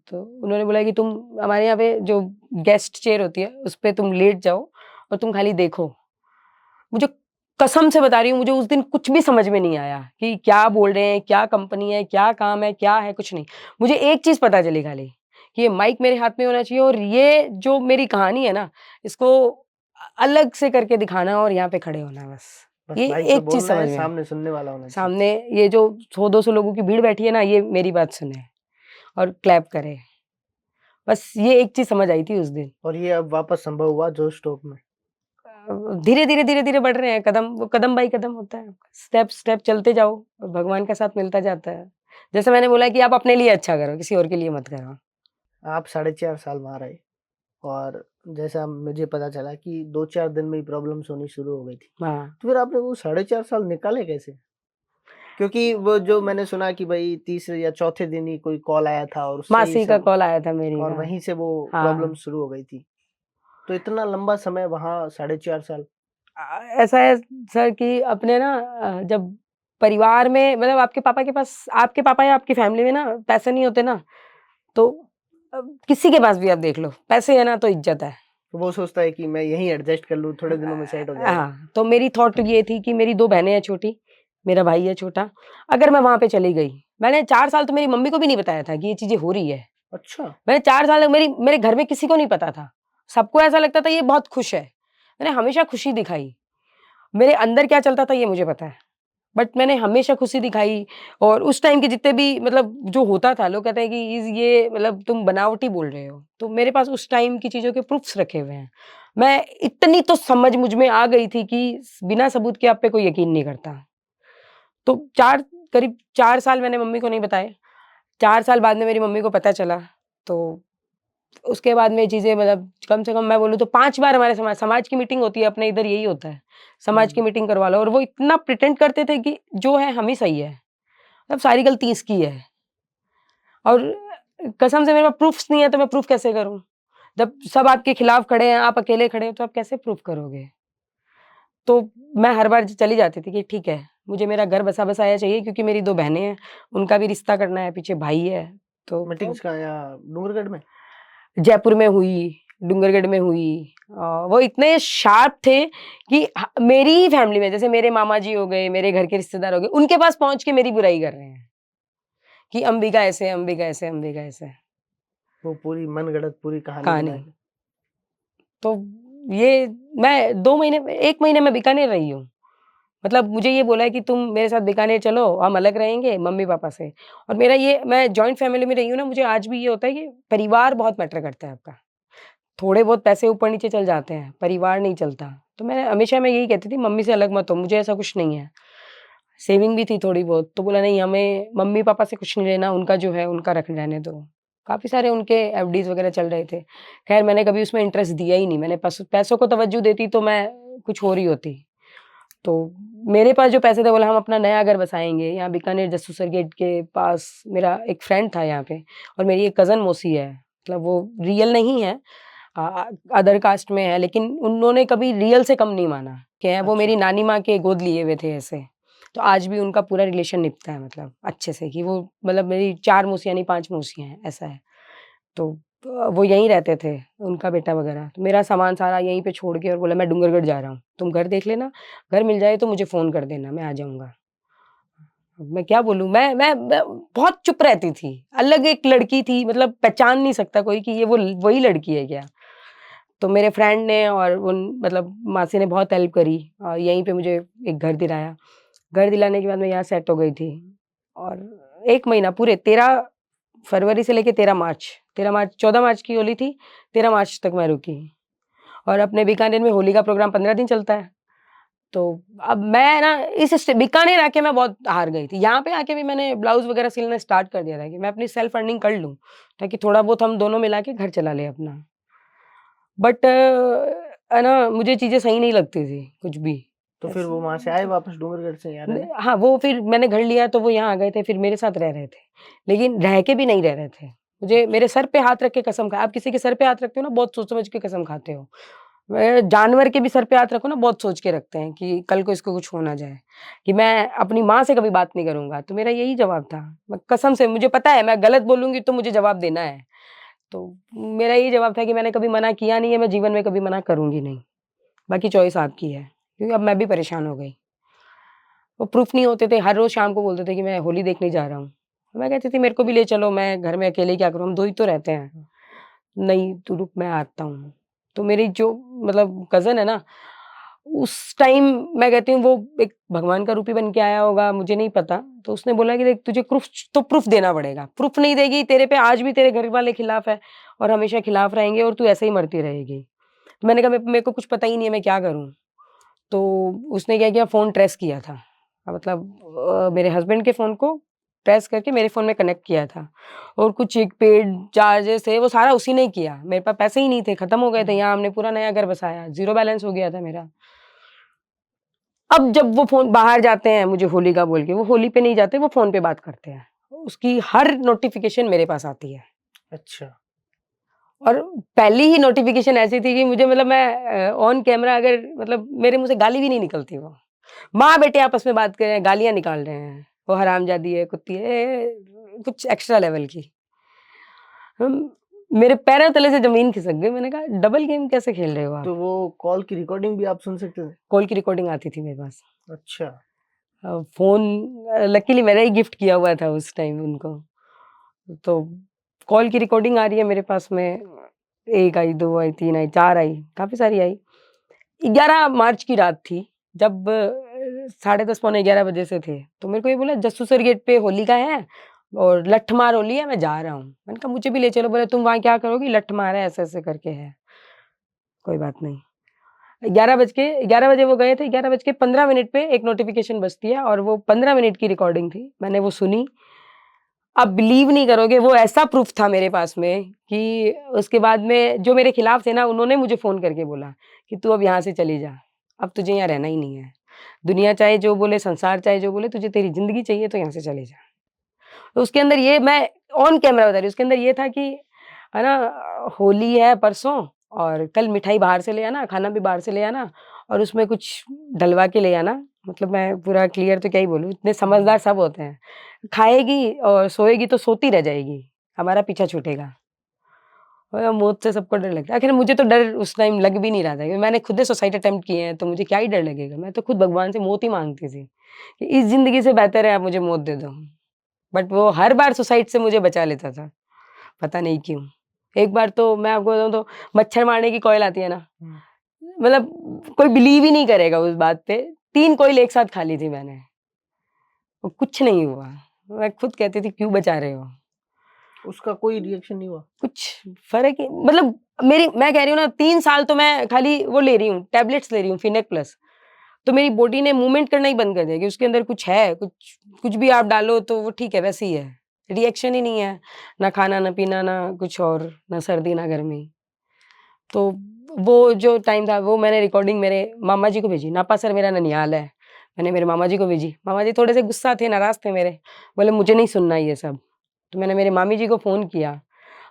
तो उन्होंने बोला कि तुम हमारे यहाँ पे जो गेस्ट चेयर होती है, उस पे तुम लेट जाओ और तुम खाली देखो। मुझे कसम से बता रही हूँ, मुझे उस दिन कुछ भी समझ में नहीं आया कि क्या बोल रहे हैं, क्या कंपनी है, क्या काम है, क्या है, कुछ नहीं। मुझे एक चीज़ पता चली खाली कि ये माइक मेरे हाथ में होना चाहिए और ये जो मेरी कहानी है ना, इसको अलग से करके दिखाना और यहाँ पे खड़े होना है बस। बस ये माइक पे एक चीज़ बोलना है, समझ में आई। सामने सुनने वाला होना चाहिए। सामने ये जो 100-200 लोगों की भीड़ बैठी है ना, ये मेरी बात सुने और क्लैप करे। बस ये एक चीज़ समझ आई थी उस दिन। और ये अब वापस संभव हुआ जोश टॉक में। धीरे-धीरे, धीरे-धीरे बढ़ रहे हैं, कदम बाई कदम होता है। स्टेप चलते जाओ और भगवान का साथ मिलता जाता है। जैसे मैंने बोला कि आप अपने लिए अच्छा करो, किसी और के लिए मत करो। आप 4.5 साल वहाँ रहे और जैसा मुझे पता चला कि 2-4 दिन में ही प्रॉब्लम्स होनी शुरू हो गई थी। हाँ, तो फिर आपने वो 4.5 साल निकाले कैसे? क्योंकि वो जो मैंने सुना कि भई तीसरे या चौथे दिन ही कोई कॉल आया था और उससे ही मासी का सब कॉल आया था मेरी और का। वहीं से वो प्रॉब्लम हाँ। शुरू हो गई थी। तो इतना लंबा समय वहाँ 4.5 साल। ऐसा है सर कि अपने ना जब परिवार में मतलब आपके पापा या आपकी फैमिली में ना पैसे नहीं होते ना, तो किसी के पास भी आप देख लो, पैसे है ना तो इज़्ज़त है। तो वो सोचता है कि मैं यहीं एडजस्ट कर लूँ, थोड़े दिनों में सेट हो जाएगा। हाँ, तो मेरी थॉट ये थी कि मेरी 2 बहनें हैं छोटी, मेरा भाई है छोटा, अगर मैं वहाँ पे चली गई, मैंने 4 साल तो मेरी मम्मी को भी नहीं बताया था कि ये चीज़ें हो रही है। अच्छा। मैंने 4 साल तक मेरे घर में किसी को नहीं पता था। सबको ऐसा लगता था ये बहुत खुश है। मैंने हमेशा खुशी दिखाई। मेरे अंदर क्या चलता था ये मुझे पता है। बट मैंने हमेशा खुशी दिखाई और उस टाइम के जितने भी मतलब जो होता था लोग कहते हैं कि इज़ ये मतलब तुम बनावटी बोल रहे हो। तो मेरे पास उस टाइम की चीज़ों के प्रूफ्स रखे हुए हैं। मैं इतनी तो समझ मुझ में आ गई थी कि बिना सबूत के आप पे कोई यकीन नहीं करता। तो 4 करीब 4 साल मैंने मम्मी को नहीं बताए। 4 साल बाद में मेरी मम्मी को पता चला, तो उसके बाद में चीज़ें मतलब कम से कम मैं बोलूँ तो 5 बार हमारे समाज की मीटिंग होती है, अपने इधर यही होता है। समाज की हुँ। मीटिंग करवा लो और वो इतना प्रिटेंड करते थे कि जो है हम ही सही है। अब सारी गलती इसकी है और कसम से मेरे पास प्रूफ्स नहीं है तो मैं प्रूफ कैसे करूँ? जब सब आपके खिलाफ खड़े हैं, आप अकेले खड़े हो तो आप कैसे प्रूफ करोगे? तो मैं हर बार चली जाती थी कि ठीक है, मुझे मेरा घर बसा-बसाया चाहिए क्योंकि मेरी 2 बहनें हैं, उनका भी रिश्ता करना है, पीछे भाई है। तो मीटिंग्स कहाँ यहाँ डूंगरगढ़ में? जयपुर में हुई, डूंगरगढ़ में हुई। वो इतने शार्प थे कि मेरी ही फैमिली में जैसे मेरे मामा जी हो गए, मेरे घर के रिश्तेदार हो गए, उनके पास पहुँच के मेरी बुराई कर रहे हैं कि अंबिका ऐसे है, अंबिका ऐसे है, अंबिका ऐसे है। वो पूरी मनगढ़ंत पूरी कहानी कहानी। बना के। तो ये मैं 2 महीने 1 महीने में बीकानेर रही हूँ। मतलब मुझे ये बोला है कि तुम मेरे साथ बीकानेर चलो, हम अलग रहेंगे मम्मी-पापा से। और मेरा ये मैं जॉइंट फैमिली में रही हूँ ना, मुझे आज भी ये होता है कि परिवार बहुत मैटर करता है आपका। थोड़े बहुत पैसे ऊपर-नीचे चल जाते हैं, परिवार नहीं चलता। तो मैं यही कहती थी मम्मी से अलग मत हो, मुझे ऐसा कुछ नहीं है। सेविंग भी थी थोड़ी बहुत, तो बोला नहीं हमें मम्मी-पापा से कुछ नहीं लेना, उनका जो है उनका रख रहने दो। काफ़ी सारे उनके एफडीज़ वगैरह चल रहे थे। ख़ैर मैंने कभी उसमें इंटरेस्ट दिया ही नहीं, मैंने पैसों को तवज्जो देती तो मैं कुछ और ही होती। तो मेरे पास जो पैसे थे बोला हम अपना नया घर बसाएँगे, यहाँ बीकानेर जस्सू गेट के पास मेरा एक फ्रेंड था यहाँ पे और मेरी एक कज़न मौसी है, मतलब वो रियल नहीं है अदर कास्ट में है लेकिन उन्होंने कभी रियल से कम नहीं माना कि हैं वो अच्छा। मेरी नानी माँ के गोद लिए हुए थे ऐसे। तो आज भी उनका पूरा रिलेशन निभता है मतलब अच्छे से कि वो मतलब मेरी 4 मौसियाँ नहीं 5 मौसियाँ हैं, ऐसा है। तो वो यहीं रहते थे, उनका बेटा वगैरह। तो मेरा सामान सारा यहीं पे छोड़ के और बोला मैं डूंगरगढ़ जा रहा हूँ, तुम घर देख लेना, घर मिल जाए तो मुझे फ़ोन कर देना, मैं आ जाऊँगा। अब मैं क्या बोलूँ मैं बहुत चुप रहती थी, अलग एक लड़की थी मतलब पहचान नहीं सकता कोई कि ये वो वही लड़की है क्या? तो मेरे फ्रेंड ने और उन मतलब मासी ने बहुत हेल्प करी और यहीं पे मुझे एक घर दिलाया। घर दिलाने के बाद मैं यहाँ सेट हो गई थी और 1 महीना पूरे 13 फरवरी से लेके 13 मार्च 14 मार्च की होली थी, 13 मार्च तक मैं रुकी और अपने बीकानेर में होली का प्रोग्राम 15 दिन चलता है। तो अब मैं ना बीकानेर आके मैं बहुत हार गई थी। यहाँ पे आके भी मैंने ब्लाउज वगैरह सिलना स्टार्ट कर दिया था कि मैं अपनी सेल्फ अर्निंग कर लूँ, ताकि थोड़ा बहुत हम दोनों मिला के घर चला लें अपना। बट है ना, मुझे चीज़ें सही नहीं लगती थी कुछ भी। तो फिर वो वहां से आए वापस डूंगरगढ़ से यहाँ रहने? हाँ, वो फिर मैंने घर लिया तो वो यहाँ आ गए थे, फिर मेरे साथ रह रहे थे, लेकिन रह के भी नहीं रह रहे थे। मुझे मेरे सर पे हाथ रख के कसम खा, आप किसी के सर पे हाथ रखते हो ना, बहुत सोच समझ के कसम खाते हो। जानवर के भी सर पे हाथ रखो ना, बहुत सोच के रखते हैं कि कल को इसको कुछ हो ना जाए, कि मैं अपनी माँ से कभी बात नहीं करूँगा। तो मेरा यही जवाब था, मैं कसम से, मुझे पता है मैं गलत बोलूँगी तो मुझे जवाब देना है। तो मेरा यही जवाब था कि मैंने कभी मना किया नहीं है, मैं जीवन में कभी मना करूँगी नहीं। बाकी चॉइस आपकी है, क्योंकि अब मैं भी परेशान हो गई। वो प्रूफ नहीं होते थे, हर रोज़ शाम को बोलते थे कि मैं होली देखने जा रहा हूँ। मैं कहती थी मेरे को भी ले चलो, मैं घर में अकेले क्या करूँ, हम 2 ही तो रहते हैं। नहीं तू रुक, मैं आता हूँ। तो मेरी जो मतलब कज़न है ना, उस टाइम मैं कहती हूँ वो एक भगवान का रूप ही बन के आया होगा, मुझे नहीं पता। तो उसने बोला कि देख तुझे प्रूफ देना पड़ेगा। प्रूफ नहीं देगी, तेरे पे आज भी तेरे घर वाले खिलाफ है और हमेशा खिलाफ रहेंगे और तू ऐसे ही मरती रहेगी। तो मैंने कहा मेरे को कुछ पता ही नहीं है, मैं क्या करूँ? तो उसने क्या किया, फ़ोन ट्रेस किया था। मतलब मेरे हस्बैंड के फ़ोन को ट्रेस करके मेरे फ़ोन में कनेक्ट किया था, और कुछ एक पेड चार्जेस थे, वो सारा उसी ने किया। मेरे पास पैसे ही नहीं थे, खत्म हो गए थे। यहाँ हमने पूरा नया घर बसाया, ज़ीरो बैलेंस हो गया था मेरा। अब जब वो फ़ोन बाहर जाते हैं मुझे होली का बोल के, वो होली पे नहीं जाते, वो फ़ोन पे बात करते हैं। उसकी हर नोटिफ़िकेशन मेरे पास आती है। अच्छा। और पहली ही नोटिफ़िकेशन ऐसी थी कि मुझे मतलब मैं ऑन कैमरा अगर मतलब मेरे मुँह से गाली भी नहीं निकलती वो। माँ बेटे आपस में बात कर रहे हैं, गालियाँ निकाल रहे हैं। वो हरामजादी है, कुत्ती है, कुछ एक्स्ट्रा लेवल की। हम मेरे पैरों तले से ज़मीन खिसक गई। मैंने कहा डबल गेम कैसे खेल रहे हो आप? तो वो कॉल की रिकॉर्डिंग भी आप सुन सकते थे? कॉल की रिकॉर्डिंग आती थी मेरे पास। अच्छा। फ़ोन लकीली मैंने ही गिफ्ट किया हुआ था उस टाइम उनको। तो कॉल की रिकॉर्डिंग आ रही है मेरे पास में, 1 आई, 2 आई, 3 आई, 4 आई, काफ़ी सारी आई। 11 मार्च की रात थी, जब साढ़े 10 पौने 11 बजे से थे, तो मेरे को ये बोला जस्सू सर गेट पे होली का है और लठमार होली है, मैं जा रहा हूँ। मैंने कहा मुझे भी ले चलो। बोले तुम वहाँ क्या करोगी? लठमार है, ऐसे-ऐसे करके है। कोई बात नहीं। 11 बजे वो गए थे, 11 बज के 15 मिनट पे एक नोटिफ़िकेशन बजती है और वो 15 मिनट की रिकॉर्डिंग थी। मैंने वो सुनी। आप बिलीव नहीं करोगे, वो ऐसा प्रूफ़ था मेरे पास में कि उसके बाद में जो मेरे खिलाफ थे ना, उन्होंने मुझे फ़ोन करके बोला कि तू अब यहाँ से चली जा, अब तुझे यहाँ रहना ही नहीं है। दुनिया चाहे जो बोले, संसार चाहे जो बोले, तुझे तेरी ज़िंदगी चाहिए तो यहाँ से चले जा। तो उसके अंदर ये मैं ऑन कैमरा बता रही हूँ, उसके अंदर ये था कि है ना, होली है परसों और कल मिठाई बाहर से ले आना, खाना भी बाहर से ले आना और उसमें कुछ डलवा के ले आना। मतलब मैं पूरा क्लियर तो क्या ही बोलूँ, इतने समझदार सब होते हैं। खाएगी और सोएगी तो सोती रह जाएगी, हमारा पीछा छूटेगा। और मौत से सबको डर लगता है। आखिर मुझे तो डर उस टाइम लग भी नहीं रहा था, क्योंकि मैंने खुद ही सुसाइड अटेम्प्ट किए हैं, तो मुझे क्या ही डर लगेगा। मैं तो खुद भगवान से मौत ही माँगती थी कि इस ज़िंदगी से बेहतर है आप मुझे मौत दे दो। बट वो हर बार सुसाइड से मुझे बचा लेता था, पता नहीं क्यों। एक बार तो मैं आपको बताऊँ तो मच्छर मारने की कॉइल आती है ना, मतलब कोई बिलीव ही नहीं करेगा उस बात पे। 3 कॉइल एक साथ खा ली थी मैंने, और कुछ नहीं हुआ। मैं खुद कहती थी क्यों बचा रहे हो? उसका कोई रिएक्शन नहीं हुआ? कुछ फ़र्क ही मतलब मैं कह रही हूँ ना, 3 साल तो मैं खाली वो ले रही हूँ, टैबलेट्स ले रही हूँ फिनेक प्लस। तो मेरी बॉडी ने मूवमेंट करना ही बंद कर दिया कि उसके अंदर कुछ है, कुछ भी आप डालो तो वो ठीक है, वैसे ही है। रिएक्शन ही नहीं है, ना खाना, ना पीना, ना कुछ और, ना सर्दी, ना गर्मी। तो वो जो टाइम था, वो मैंने रिकॉर्डिंग मेरे मामा जी को भेजी। नापा सर मेरा ननिहाल है, मैंने मेरे मामा जी को भेजी। मामा जी थोड़े से गुस्सा थे, नाराज़ थे मेरे, बोले मुझे नहीं सुनना ये सब। तो मैंने मेरे मामी जी को फ़ोन किया।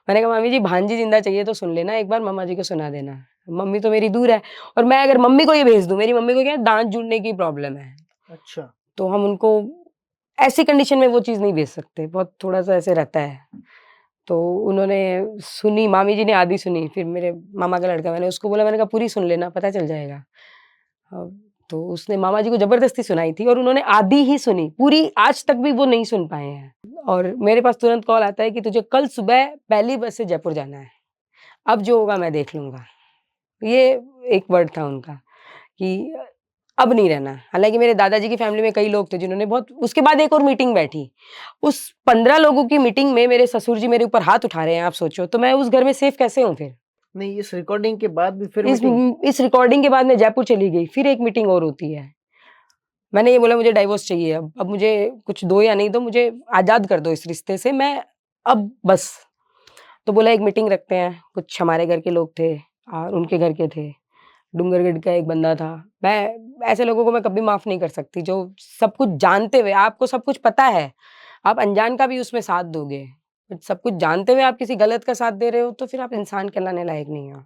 मैंने कहा मामी जी भांजी ज़िंदा चाहिए तो सुन लेना, एक बार मामा जी को सुना देना। मम्मी तो मेरी दूर है, और मैं अगर मम्मी को ये भेज दूँ, मेरी मम्मी को क्या है, दाँत जुड़ने की प्रॉब्लम है। अच्छा। तो हम उनको ऐसी कंडीशन में वो चीज़ नहीं भेज सकते, बहुत थोड़ा-सा ऐसे रहता है। तो उन्होंने सुनी, मामी जी ने आधी सुनी, फिर मेरे मामा का लड़का, मैंने उसको बोला, मैंने कहा पूरी सुन लेना, पता चल जाएगा। अ, तो उसने मामा जी को ज़बरदस्ती सुनाई थी और उन्होंने आधी ही सुनी, पूरी आज तक भी वो नहीं सुन पाए हैं। और मेरे पास तुरंत कॉल आता है कि तुझे कल सुबह पहली बस से जयपुर जाना है, अब जो होगा मैं देख लूँगा। ये एक वर्ड था उनका कि अब नहीं रहना। हालाँकि मेरे दादाजी की फैमिली में कई लोग थे जिन्होंने बहुत, उसके बाद एक और मीटिंग बैठी। उस 15 लोगों की मीटिंग में मेरे ससुर जी मेरे ऊपर हाथ उठा रहे हैं, आप सोचो, तो मैं उस घर में सेफ कैसे हूँ फिर? नहीं, इस रिकॉर्डिंग के बाद भी फिर मीटिंग? इस रिकॉर्डिंग के बाद मैं जयपुर चली गई, फिर एक मीटिंग और होती है। मैंने ये बोला मुझे डाइवोर्स चाहिए अब मुझे कुछ दो या नहीं दो, मुझे आज़ाद कर दो इस रिश्ते से, मैं अब बस। तो बोला एक मीटिंग रखते हैं, कुछ हमारे घर के लोग थे और उनके घर के थे, डूंगरगढ़ का एक बंदा था। मैं ऐसे लोगों को मैं कभी माफ़ नहीं कर सकती, जो सब कुछ जानते हुए, आपको सब कुछ पता है, आप अनजान का भी उसमें साथ दोगे, बट सब कुछ जानते हुए आप किसी गलत का साथ दे रहे हो, तो फिर आप इंसान कहलाने लायक नहीं हो।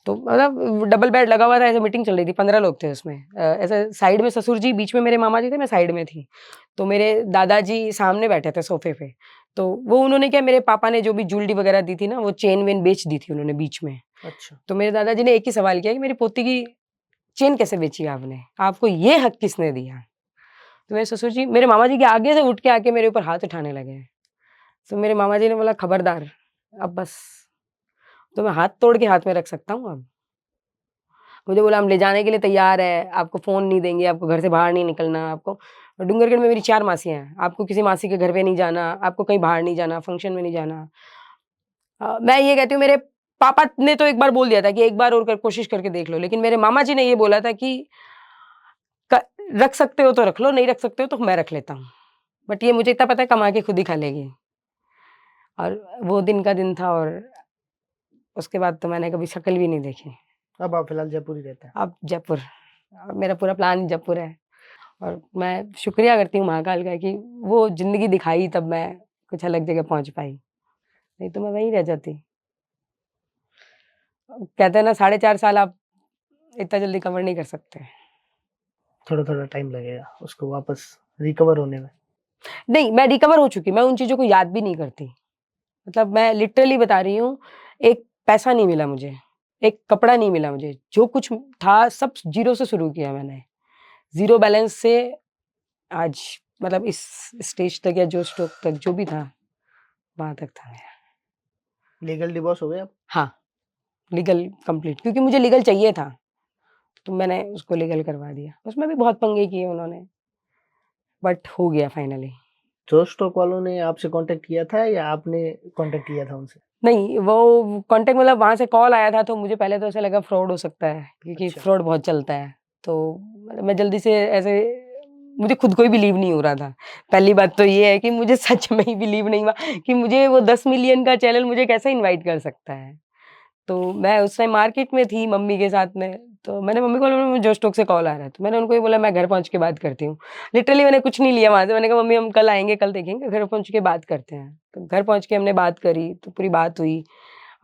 तो मतलब डबल बेड लगा हुआ था, ऐसे मीटिंग चल रही थी, 15 लोग थे उसमें। ऐसे साइड में ससुर जी, बीच में मेरे मामा जी थे, मैं साइड में थी। तो मेरे दादाजी सामने बैठे थे सोफे पे। तो वो उन्होंने क्या, मेरे पापा ने जो भी ज्वेलरी वगैरह दी थी ना, वो चेन वेन बेच दी थी उन्होंने बीच में। अच्छा। तो मेरे दादाजी ने एक ही सवाल किया कि मेरी पोती की चेन कैसे बेची आपने? आपको ये हक किसने दिया? तो मेरे ससुर जी मेरे मामा जी के आगे से उठ के आके मेरे ऊपर हाथ उठाने लगे। तो मेरे मामा जी ने बोला खबरदार, अब बस। तो मैं हाथ तोड़ के हाथ में रख सकता हूँ अब? मुझे बोला हम ले जाने के लिए तैयार है, आपको फ़ोन नहीं देंगे, आपको घर से बाहर नहीं निकलना, आपको डूंगरगढ़ में मेरी 4 मासियाँ हैं, आपको किसी मासी के घर पे नहीं जाना, आपको कहीं बाहर नहीं जाना, फंक्शन में नहीं जाना। मैं ये कहती हूँ मेरे पापा ने तो एक बार बोल दिया था कि एक बार और कोशिश करके देख लो, लेकिन मेरे मामा जी ने ये बोला था कि रख सकते हो तो रख लो, नहीं रख सकते हो तो मैं रख लेता हूँ। बट ये मुझे इतना पता है कमा के खुद ही खा लेगी। और वो दिन का दिन था, और उसके बाद तो मैंने कभी शक्ल भी नहीं देखी। अब आप फिलहाल जयपुर ही रहते हैं? अब जयपुर, मेरा पूरा प्लान जयपुर है। और मैं शुक्रिया करती हूँ महाकाल का कि वो ज़िंदगी दिखाई, तब मैं कुछ अलग जगह पहुँच पाई, नहीं तो मैं वहीं रह जाती। कहते हैं ना 4.5 साल आप इतना जल्दी कवर नहीं कर सकते। थोड़ा-थोड़ा टाइम लगेगा उसको वापस रिकवर होने में। नहीं, मैं रिकवर हो चुकी, मैं उन चीज़ों को याद भी नहीं करती। मतलब मैं लिटरली बता रही हूँ, एक पैसा नहीं मिला मुझे, एक कपड़ा नहीं मिला मुझे, जो कुछ था सब ज़ीरो से शुरू किया मैंने। ज़ीरो बैलेंस से आज मतलब इस स्टेज तक या जो स्टॉक तक जो भी था, वहाँ तक था मेरा। लीगल डिवोर्स हो गया अब? हाँ, लीगल कंप्लीट, क्योंकि मुझे लीगल चाहिए था, तो मैंने उसको लीगल करवा दिया। उसमें भी बहुत पंगे किए उन्होंने, बट हो गया फाइनली। जो स्टॉक वालों ने आपसे कांटेक्ट किया था या आपने कांटेक्ट किया था उनसे? नहीं, वो कॉन्टैक्ट मतलब वहाँ से कॉल आया था, तो मुझे पहले तो ऐसा लगा फ्रॉड हो सकता है, क्योंकि अच्छा। फ्रॉड बहुत चलता है। तो मतलब मैं जल्दी से ऐसे, मुझे खुद को ही बिलीव नहीं हो रहा था। पहली बात तो ये है कि मुझे सच में ही बिलीव नहीं हुआ कि मुझे वो 10 मिलियन का चैनल मुझे कैसे इनवाइट कर सकता है। तो मैं उस टाइम मार्केट में थी मम्मी के साथ में, तो मैंने मम्मी को बोला मुझे जो स्टॉक से कॉल आ रहा है, तो मैंने उनको ये बोला मैं घर पहुँच के बात करती हूँ। लिटरली मैंने कुछ नहीं लिया वहाँ से, मैंने कहा मम्मी हम कल आएँगे, कल देखेंगे, घर पहुँच के बात करते हैं। तो घर पहुँच के हमने बात करी, तो पूरी बात हुई।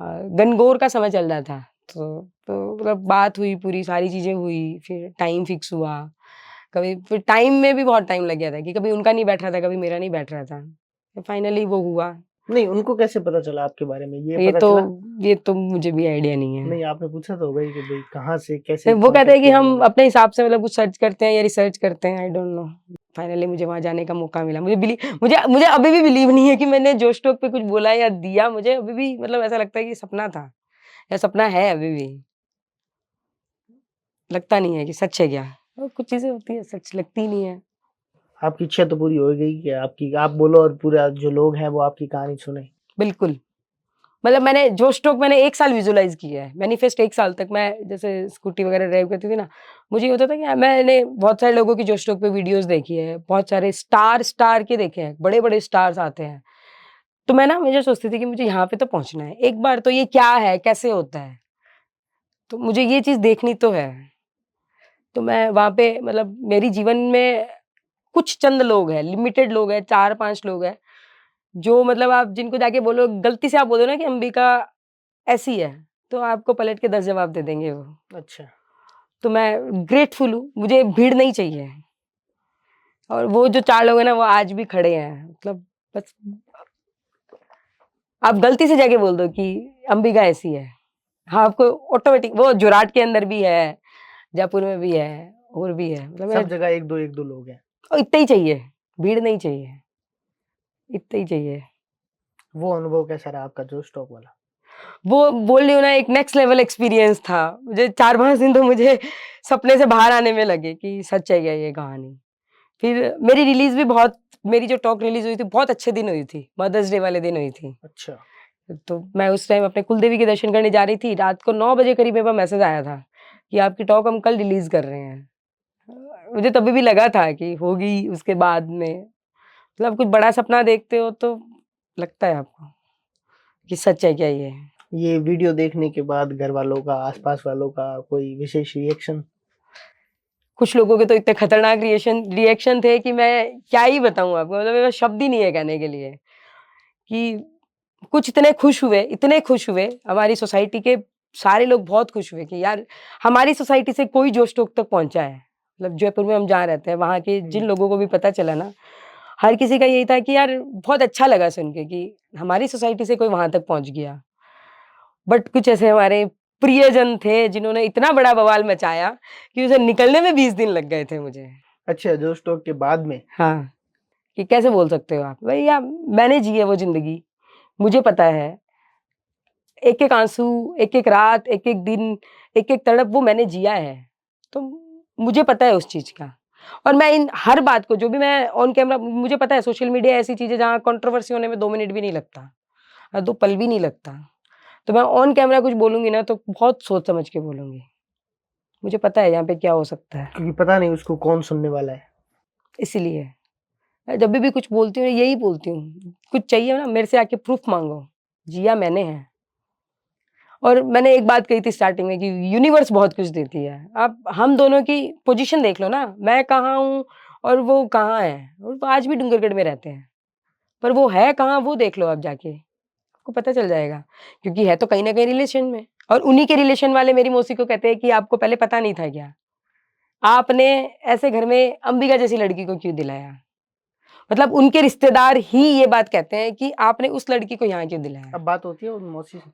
गनगौर का समय चल रहा था, तो मतलब बात हुई, पूरी सारी चीज़ें हुई, फिर टाइम फिक्स हुआ। कभी फिर टाइम में भी बहुत टाइम लग गया था कि कभी उनका नहीं बैठ रहा था, कभी मेरा नहीं बैठ रहा था। तो फाइनली वो हुआ। नहीं, उनको कैसे पता चला आपके बारे में? ये ये पता तो चला? ये तो मुझे भी आइडिया नहीं है। नहीं, आपने पूछा तो होगा ही कि भई कहाँ से कैसे वो कहते कांटेक्ट हैं कि किया हम उन्होंने? अपने हिसाब से मतलब कुछ सर्च करते हैं या रिसर्च करते हैं, आई डोंट नो। फाइनली मुझे वहाँ जाने का मौका मिला। मुझे मुझे अभी भी बिलीव नहीं है कि मैंने जोश टॉक पे कुछ बोला या दिया। मुझे अभी भी मतलब ऐसा लगता है कि सपना था या सपना है अभी भी। लगता नहीं है कि सच है क्या। कुछ चीज़ें होती हैं सच लगती ही नहीं है। आपकी इच्छा तो पूरी हो गई कि आपकी आप बोलो और पूरा जो लोग हैं वो आपकी कहानी सुने। बिल्कुल। मतलब मैंने जोश टॉक मैंने 1 साल विजुअलाइज़ किया है। मैनिफेस्ट 1 साल तक मैं जैसे स्कूटी वगैरह ड्राइव करती थी ना, मुझे ये होता था कि मैंने बहुत सारे लोगों की जोश टॉक पे वीडियोज़ देखी है, बहुत सारे स्टार के देखे हैं, बड़े-बड़े स्टार्स आते हैं। तो मैं ना हमेशा सोचती थी कि मुझे यहाँ पे तो पहुँचना है। एक बार तो ये क्या है, कैसे होता है? तो मुझे ये चीज़ देखनी तो है। तो मैं वहाँ पे मतलब मेरी जीवन में कुछ चंद लोग हैं, लिमिटेड लोग हैं, 4-5 लोग हैं, जो मतलब आप जिनको जाके बोलो गलती से आप बोलो ना कि अंबिका ऐसी है, तो आपको पलट के 10 जवाब दे देंगे वो। अच्छा। तो मैं ग्रेटफुल हूँ, मुझे भीड़ नहीं चाहिए। और वो जो 4 लोग हैं ना, वो आज भी खड़े हैं। मतलब बस आप गलती से जाके बोल दो कि अंबिका ऐसी है। हाँ, आपको ऑटोमेटिक वो जोराट के अंदर भी है, जयपुर में भी है, और भी है। मतलब मैं सब जगह 1-2 लोग हैं। इतना ही चाहिए, भीड़ नहीं चाहिए, इतना ही चाहिए। वो अनुभव कैसा रहा आपका जो स्टॉक वाला? वो बोल रही हूँ ना, एक नेक्स्ट लेवल एक्सपीरियंस था। मुझे 4-5 दिन तो मुझे सपने से बाहर आने में लगे कि सच है क्या ये कहानी। फिर मेरी रिलीज़ भी बहुत मेरी जो टॉक रिलीज़ हुई थी बहुत अच्छे दिन हुई थी, मदर्स डे वाले दिन हुई थी। अच्छा। तो मैं उस टाइम अपने कुलदेवी के दर्शन करने जा रही थी, रात को 9 बजे करीब मेरे पास मैसेज आया था कि आपकी टॉक हम कल रिलीज़ कर रहे हैं। मुझे तभी भी लगा था कि होगी उसके बाद में, मतलब कुछ बड़ा सपना देखते हो तो लगता है आपको कि सच है क्या ये? ये वीडियो देखने के बाद घर वालों का, आसपास वालों का कोई विशेष रिएक्शन? कुछ लोगों के तो इतने खतरनाक रिएक्शन थे कि मैं क्या ही बताऊँ आपको, मतलब मेरे पास शब्द ही नहीं है कहने के लिए कि कुछ इतने खुश हुए, हमारी सोसाइटी के सारे लोग बहुत खुश हुए कि यार हमारी सोसाइटी से कोई जोश टोक तक पहुँचा है। मतलब जयपुर में हम जहाँ रहते हैं, वहाँ के जिन लोगों को भी पता चला ना, हर किसी का यही था कि यार बहुत अच्छा लगा सुन के कि हमारी सोसाइटी से कोई वहाँ तक पहुँच गया। बट कुछ ऐसे हमारे प्रियजन थे जिन्होंने इतना बड़ा बवाल मचाया कि उसे निकलने में 20 दिन लग गए थे मुझे। अच्छा, जोश टॉक के बाद में? हाँ, कि कैसे बोल सकते हो आप? भैया मैंने जी है वो ज़िंदगी, मुझे पता है। एक-एक आँसू, एक-एक रात, एक-एक दिन, एक-एक तड़प वो मैंने जिया है। तो मुझे पता है उस चीज़ का। और मैं इन हर बात को जो भी मैं ऑन कैमरा, मुझे पता है सोशल मीडिया ऐसी चीज़ है जहाँ कंट्रोवर्सी होने में 2 मिनट भी नहीं लगता, 2 पल भी नहीं लगता। तो मैं ऑन कैमरा कुछ बोलूँगी ना तो बहुत सोच समझ के बोलूँगी। मुझे पता है यहाँ पे क्या हो सकता है, क्योंकि पता नहीं उसको कौन सुनने वाला है। इसीलिए। मैं जब भी कुछ बोलती हूँ यही बोलती हूँ, कुछ चाहिए ना मेरे से आके प्रूफ़ माँगो, जिया मैंने है। और मैंने एक बात कही थी स्टार्टिंग में कि यूनिवर्स बहुत कुछ देती है। आप हम दोनों की पोज़ीशन देख लो ना, मैं कहाँ हूँ और वो कहाँ है। वो तो आज भी डूंगरगढ़ में रहते हैं, पर वो है कहाँ वो देख लो आप जाके, आपको पता चल जाएगा। क्योंकि है तो कहीं न कहीं रिलेशन में, और उन्हीं के रिलेशन वाले मेरी मौसी को कहते हैं कि आपको पहले पता नहीं था क्या? आपने ऐसे घर में अंबिका जैसी लड़की को क्यों दिलाया? मतलब उनके रिश्तेदार ही ये बात कहते हैं कि आपने उस लड़की को यहाँ क्यों दिलाया? अब बात होती है उन मौसी से?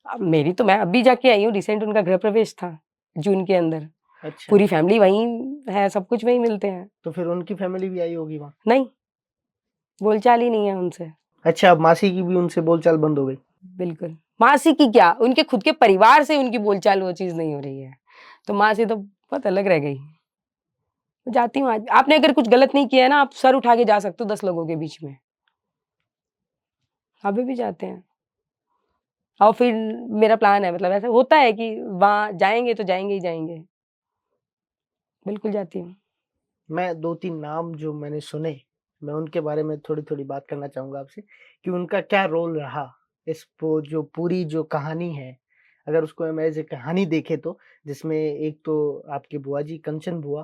अब मेरी तो मैं अभी जाके आई हूँ, रिसेंट उनका गृह प्रवेश था, जून के अंदर। अच्छा, पूरी फैमिली वहीं है, सब कुछ वहीं मिलते हैं। तो फिर उनकी फैमिली भी आई होगी वहाँ? नहीं, बोलचाल ही नहीं है उनसे, अच्छा, अब मासी की भी उनसे बोलचाल बंद हो गई? बिल्कुल। मासी की क्या, उनके खुद के परिवार से उनकी बोलचाल वो चीज़ नहीं हो रही है। तो मासी तो बहुत अलग रह गई। मैं जाती हूँ आज, आपने अगर कुछ गलत नहीं किया है ना, आप सर उठा के जा सकते हो 10 लोगों के बीच में। अभी भी जाते हैं। और फिर मेरा प्लान है, मतलब ऐसा होता है कि वहाँ जाएँगे तो जाएँगे ही जाएँगे। बिल्कुल जाती हूँ। मैं 2-3 नाम जो मैंने सुने, मैं उनके बारे में थोड़ी-थोड़ी बात करना चाहूँगा आपसे कि उनका क्या रोल रहा इस पो जो पूरी जो कहानी है, अगर उसको हम एज़ ए कहानी देखें तो, जिसमें एक तो आपकी बुआ जी कंचन बुआ।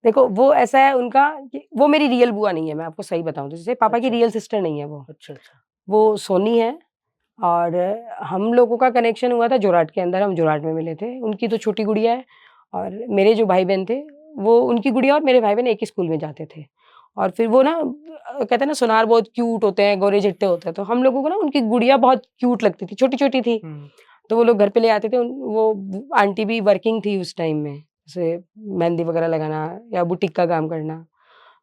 देखो, वो ऐसा है उनका कि वो मेरी रियल बुआ नहीं है, मैं आपको सही बताऊँ तो। जैसे पापा की अच्छा, रियल सिस्टर नहीं है वो। अच्छा, अच्छा। वो सोनी है, और हम लोगों का कनेक्शन हुआ था जोराट के अंदर, हम जोराट में मिले थे। उनकी तो छोटी गुड़िया है, और मेरे जो भाई-बहन थे, वो उनकी गुड़िया और मेरे भाई-बहन एक ही स्कूल में जाते थे। और फिर वो ना कहते हैं ना सुनार बहुत क्यूट होते हैं, गोरे-चिट्टे होते हैं, तो हम लोगों को ना उनकी गुड़िया बहुत क्यूट लगती थी, छोटी-छोटी थी। हुँ, तो वो लोग घर पे ले आते थे, वो आंटी भी वर्किंग थी उस टाइम में, जैसे मेहंदी वगैरह लगाना या बुटीक का काम करना।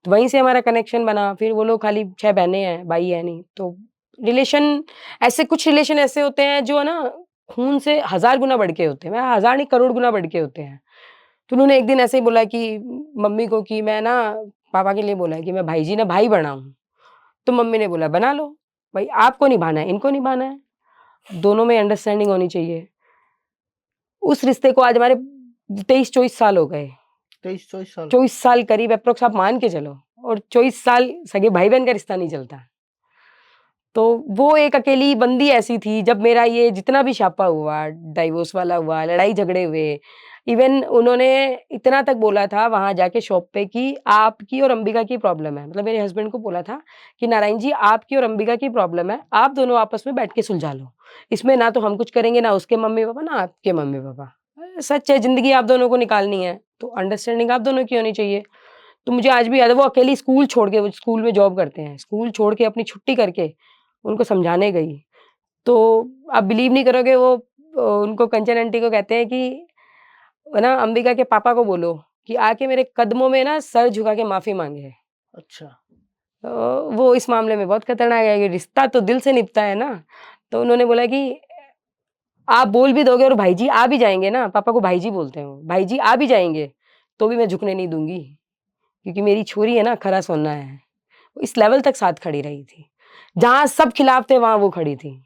तो वहीं से हमारा कनेक्शन बना। फिर वो लोग खाली 6 बहनें हैं, भाई है नहीं। तो रिलेशन ऐसे, कुछ रिलेशन ऐसे होते हैं जो है ना खून से 1000 गुना बढ़ के होते हैं। मैं 1000 नहीं, करोड़ गुना बढ़ के होते हैं। तो उन्होंने एक दिन ऐसे ही बोला कि मम्मी को कि मैं ना, पापा के लिए बोला कि मैं भाई जी ना भाई बनाऊँ। तो मम्मी ने बोला बना लो, भाई आपको निभाना है, इनको निभाना है। दोनों में अंडरस्टैंडिंग होनी चाहिए। उस रिश्ते को आज हमारे 23-24 साल हो गए। 23-24 साल? 24 साल करीब एप्रोक्स आप मान के चलो, और 24 साल सगे भाई-बहन का रिश्ता नहीं चलता। तो वो एक अकेली बंदी ऐसी थी, जब मेरा ये जितना भी छापा हुआ, डाइवोर्स वाला हुआ, लड़ाई झगड़े हुए, इवन उन्होंने इतना तक बोला था वहाँ जाके शॉप पे कि आपकी और अंबिका की प्रॉब्लम है। मतलब मेरे हस्बैंड को बोला था कि नारायण जी आपकी और अंबिका की प्रॉब्लम है, आप दोनों आपस में बैठ के सुलझा लो। इसमें ना तो हम कुछ करेंगे, ना उसके मम्मी-पापा, ना आपके मम्मी-पापा। सच है, ज़िंदगी आप दोनों को निकालनी है, तो अंडरस्टैंडिंग आप दोनों की होनी चाहिए। तो मुझे आज भी याद है, वो अकेली स्कूल छोड़ के, वो स्कूल में जॉब करते हैं, स्कूल छोड़ के अपनी छुट्टी करके उनको समझाने गई। तो आप बिलीव नहीं करोगे, वो उनको कंचन आंटी को कहते हैं कि ना अंबिका के पापा को बोलो कि आके मेरे कदमों में ना सर झुका के माफ़ी माँगे। अच्छा, तो वो इस मामले में बहुत खतरनाक है कि रिश्ता तो दिल से निभता है ना। तो उन्होंने बोला कि आप बोल भी दोगे और भाई जी आ भी जाएँगे ना, पापा को भाई जी बोलते हैं वो, भाई जी आ भी जाएँगे, तो भी मैं झुकने नहीं दूँगी, क्योंकि मेरी छोरी है ना, खरा सोना है। वो इस लेवल तक साथ खड़ी रही थी। जहाँ सब खिलाफ थे वहाँ वो खड़ी थी।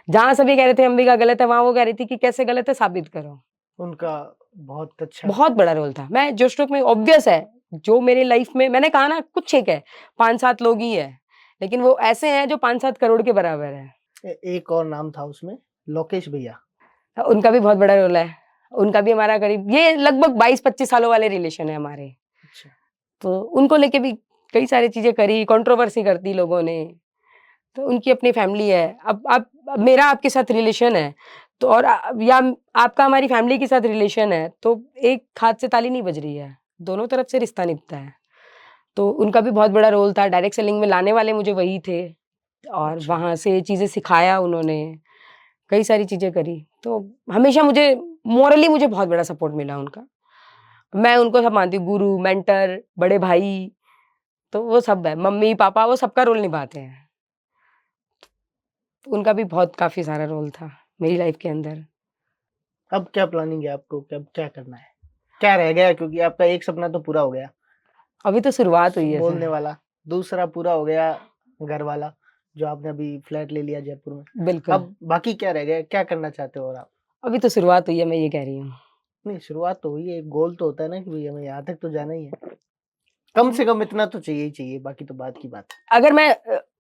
जहाँ सभी कह रहे थे अंबिका गलत है, वहाँ वो कह रही थी कि कैसे गलत है, साबित करो। उनका बहुत अच्छा बहुत बड़ा रोल था। मैं जोश टॉक में ऑब्वियस है, जो मेरी लाइफ में मैंने कहा ना कुछ एक है, 5-7 लोग ही है, लेकिन वो ऐसे हैं जो 5-7 करोड़ के बराबर है। एक और नाम था उसमें, लोकेश भैया। उनका भी बहुत बड़ा रोल है। उनका भी हमारा करीब ये लगभग 22-25 सालों वाले रिलेशन है हमारे। अच्छा। तो उनको लेके भी कई सारी चीज़ें करी, कंट्रोवर्सी कर दी लोगों ने। तो उनकी अपनी फैमिली है। अब मेरा आपके साथ रिलेशन है, तो और या आपका हमारी फैमिली के साथ रिलेशन है, तो एक हाथ से ताली नहीं बज रही है, दोनों तरफ से रिश्ता निभता है। तो उनका भी बहुत बड़ा रोल था, डायरेक्ट सेलिंग में लाने वाले मुझे वही थे और अच्छा। वहाँ से चीज़ें सिखाया उन्होंने, कई सारी चीज़ें करी। तो हमेशा मुझे मोरली मुझे बहुत बड़ा सपोर्ट मिला उनका। मैं उनको सब मानती हूँ, गुरु, मेंटर, बड़े भाई, तो वो सब है, मम्मी-पापा वो सबका रोल निभाते हैं। उनका भी बहुत काफ़ी सारा रोल था मेरी लाइफ के अंदर। अब क्या प्लानिंग है आपको? अब क्या करना है? क्या रह गया? क्योंकि आपका एक सपना तो पूरा हो गया, अभी तो शुरुआत हुई है बोलने सर। वाला। दूसरा पूरा हो गया, घर वाला, जो आपने अभी फ्लैट ले लिया जयपुर में। बिल्कुल, अब बाकी क्या रह गया? क्या करना चाहते हो और आप? अभी तो शुरुआत हुई है, मैं ये कह रही हूँ। नहीं, शुरुआत तो हुई है, एक गोल तो होता है ना कि भई हमें यहाँ तक तो जाना ही है। कम से कम इतना तो चाहिए ही चाहिए, बाकी तो बाद की बात है। अगर मैं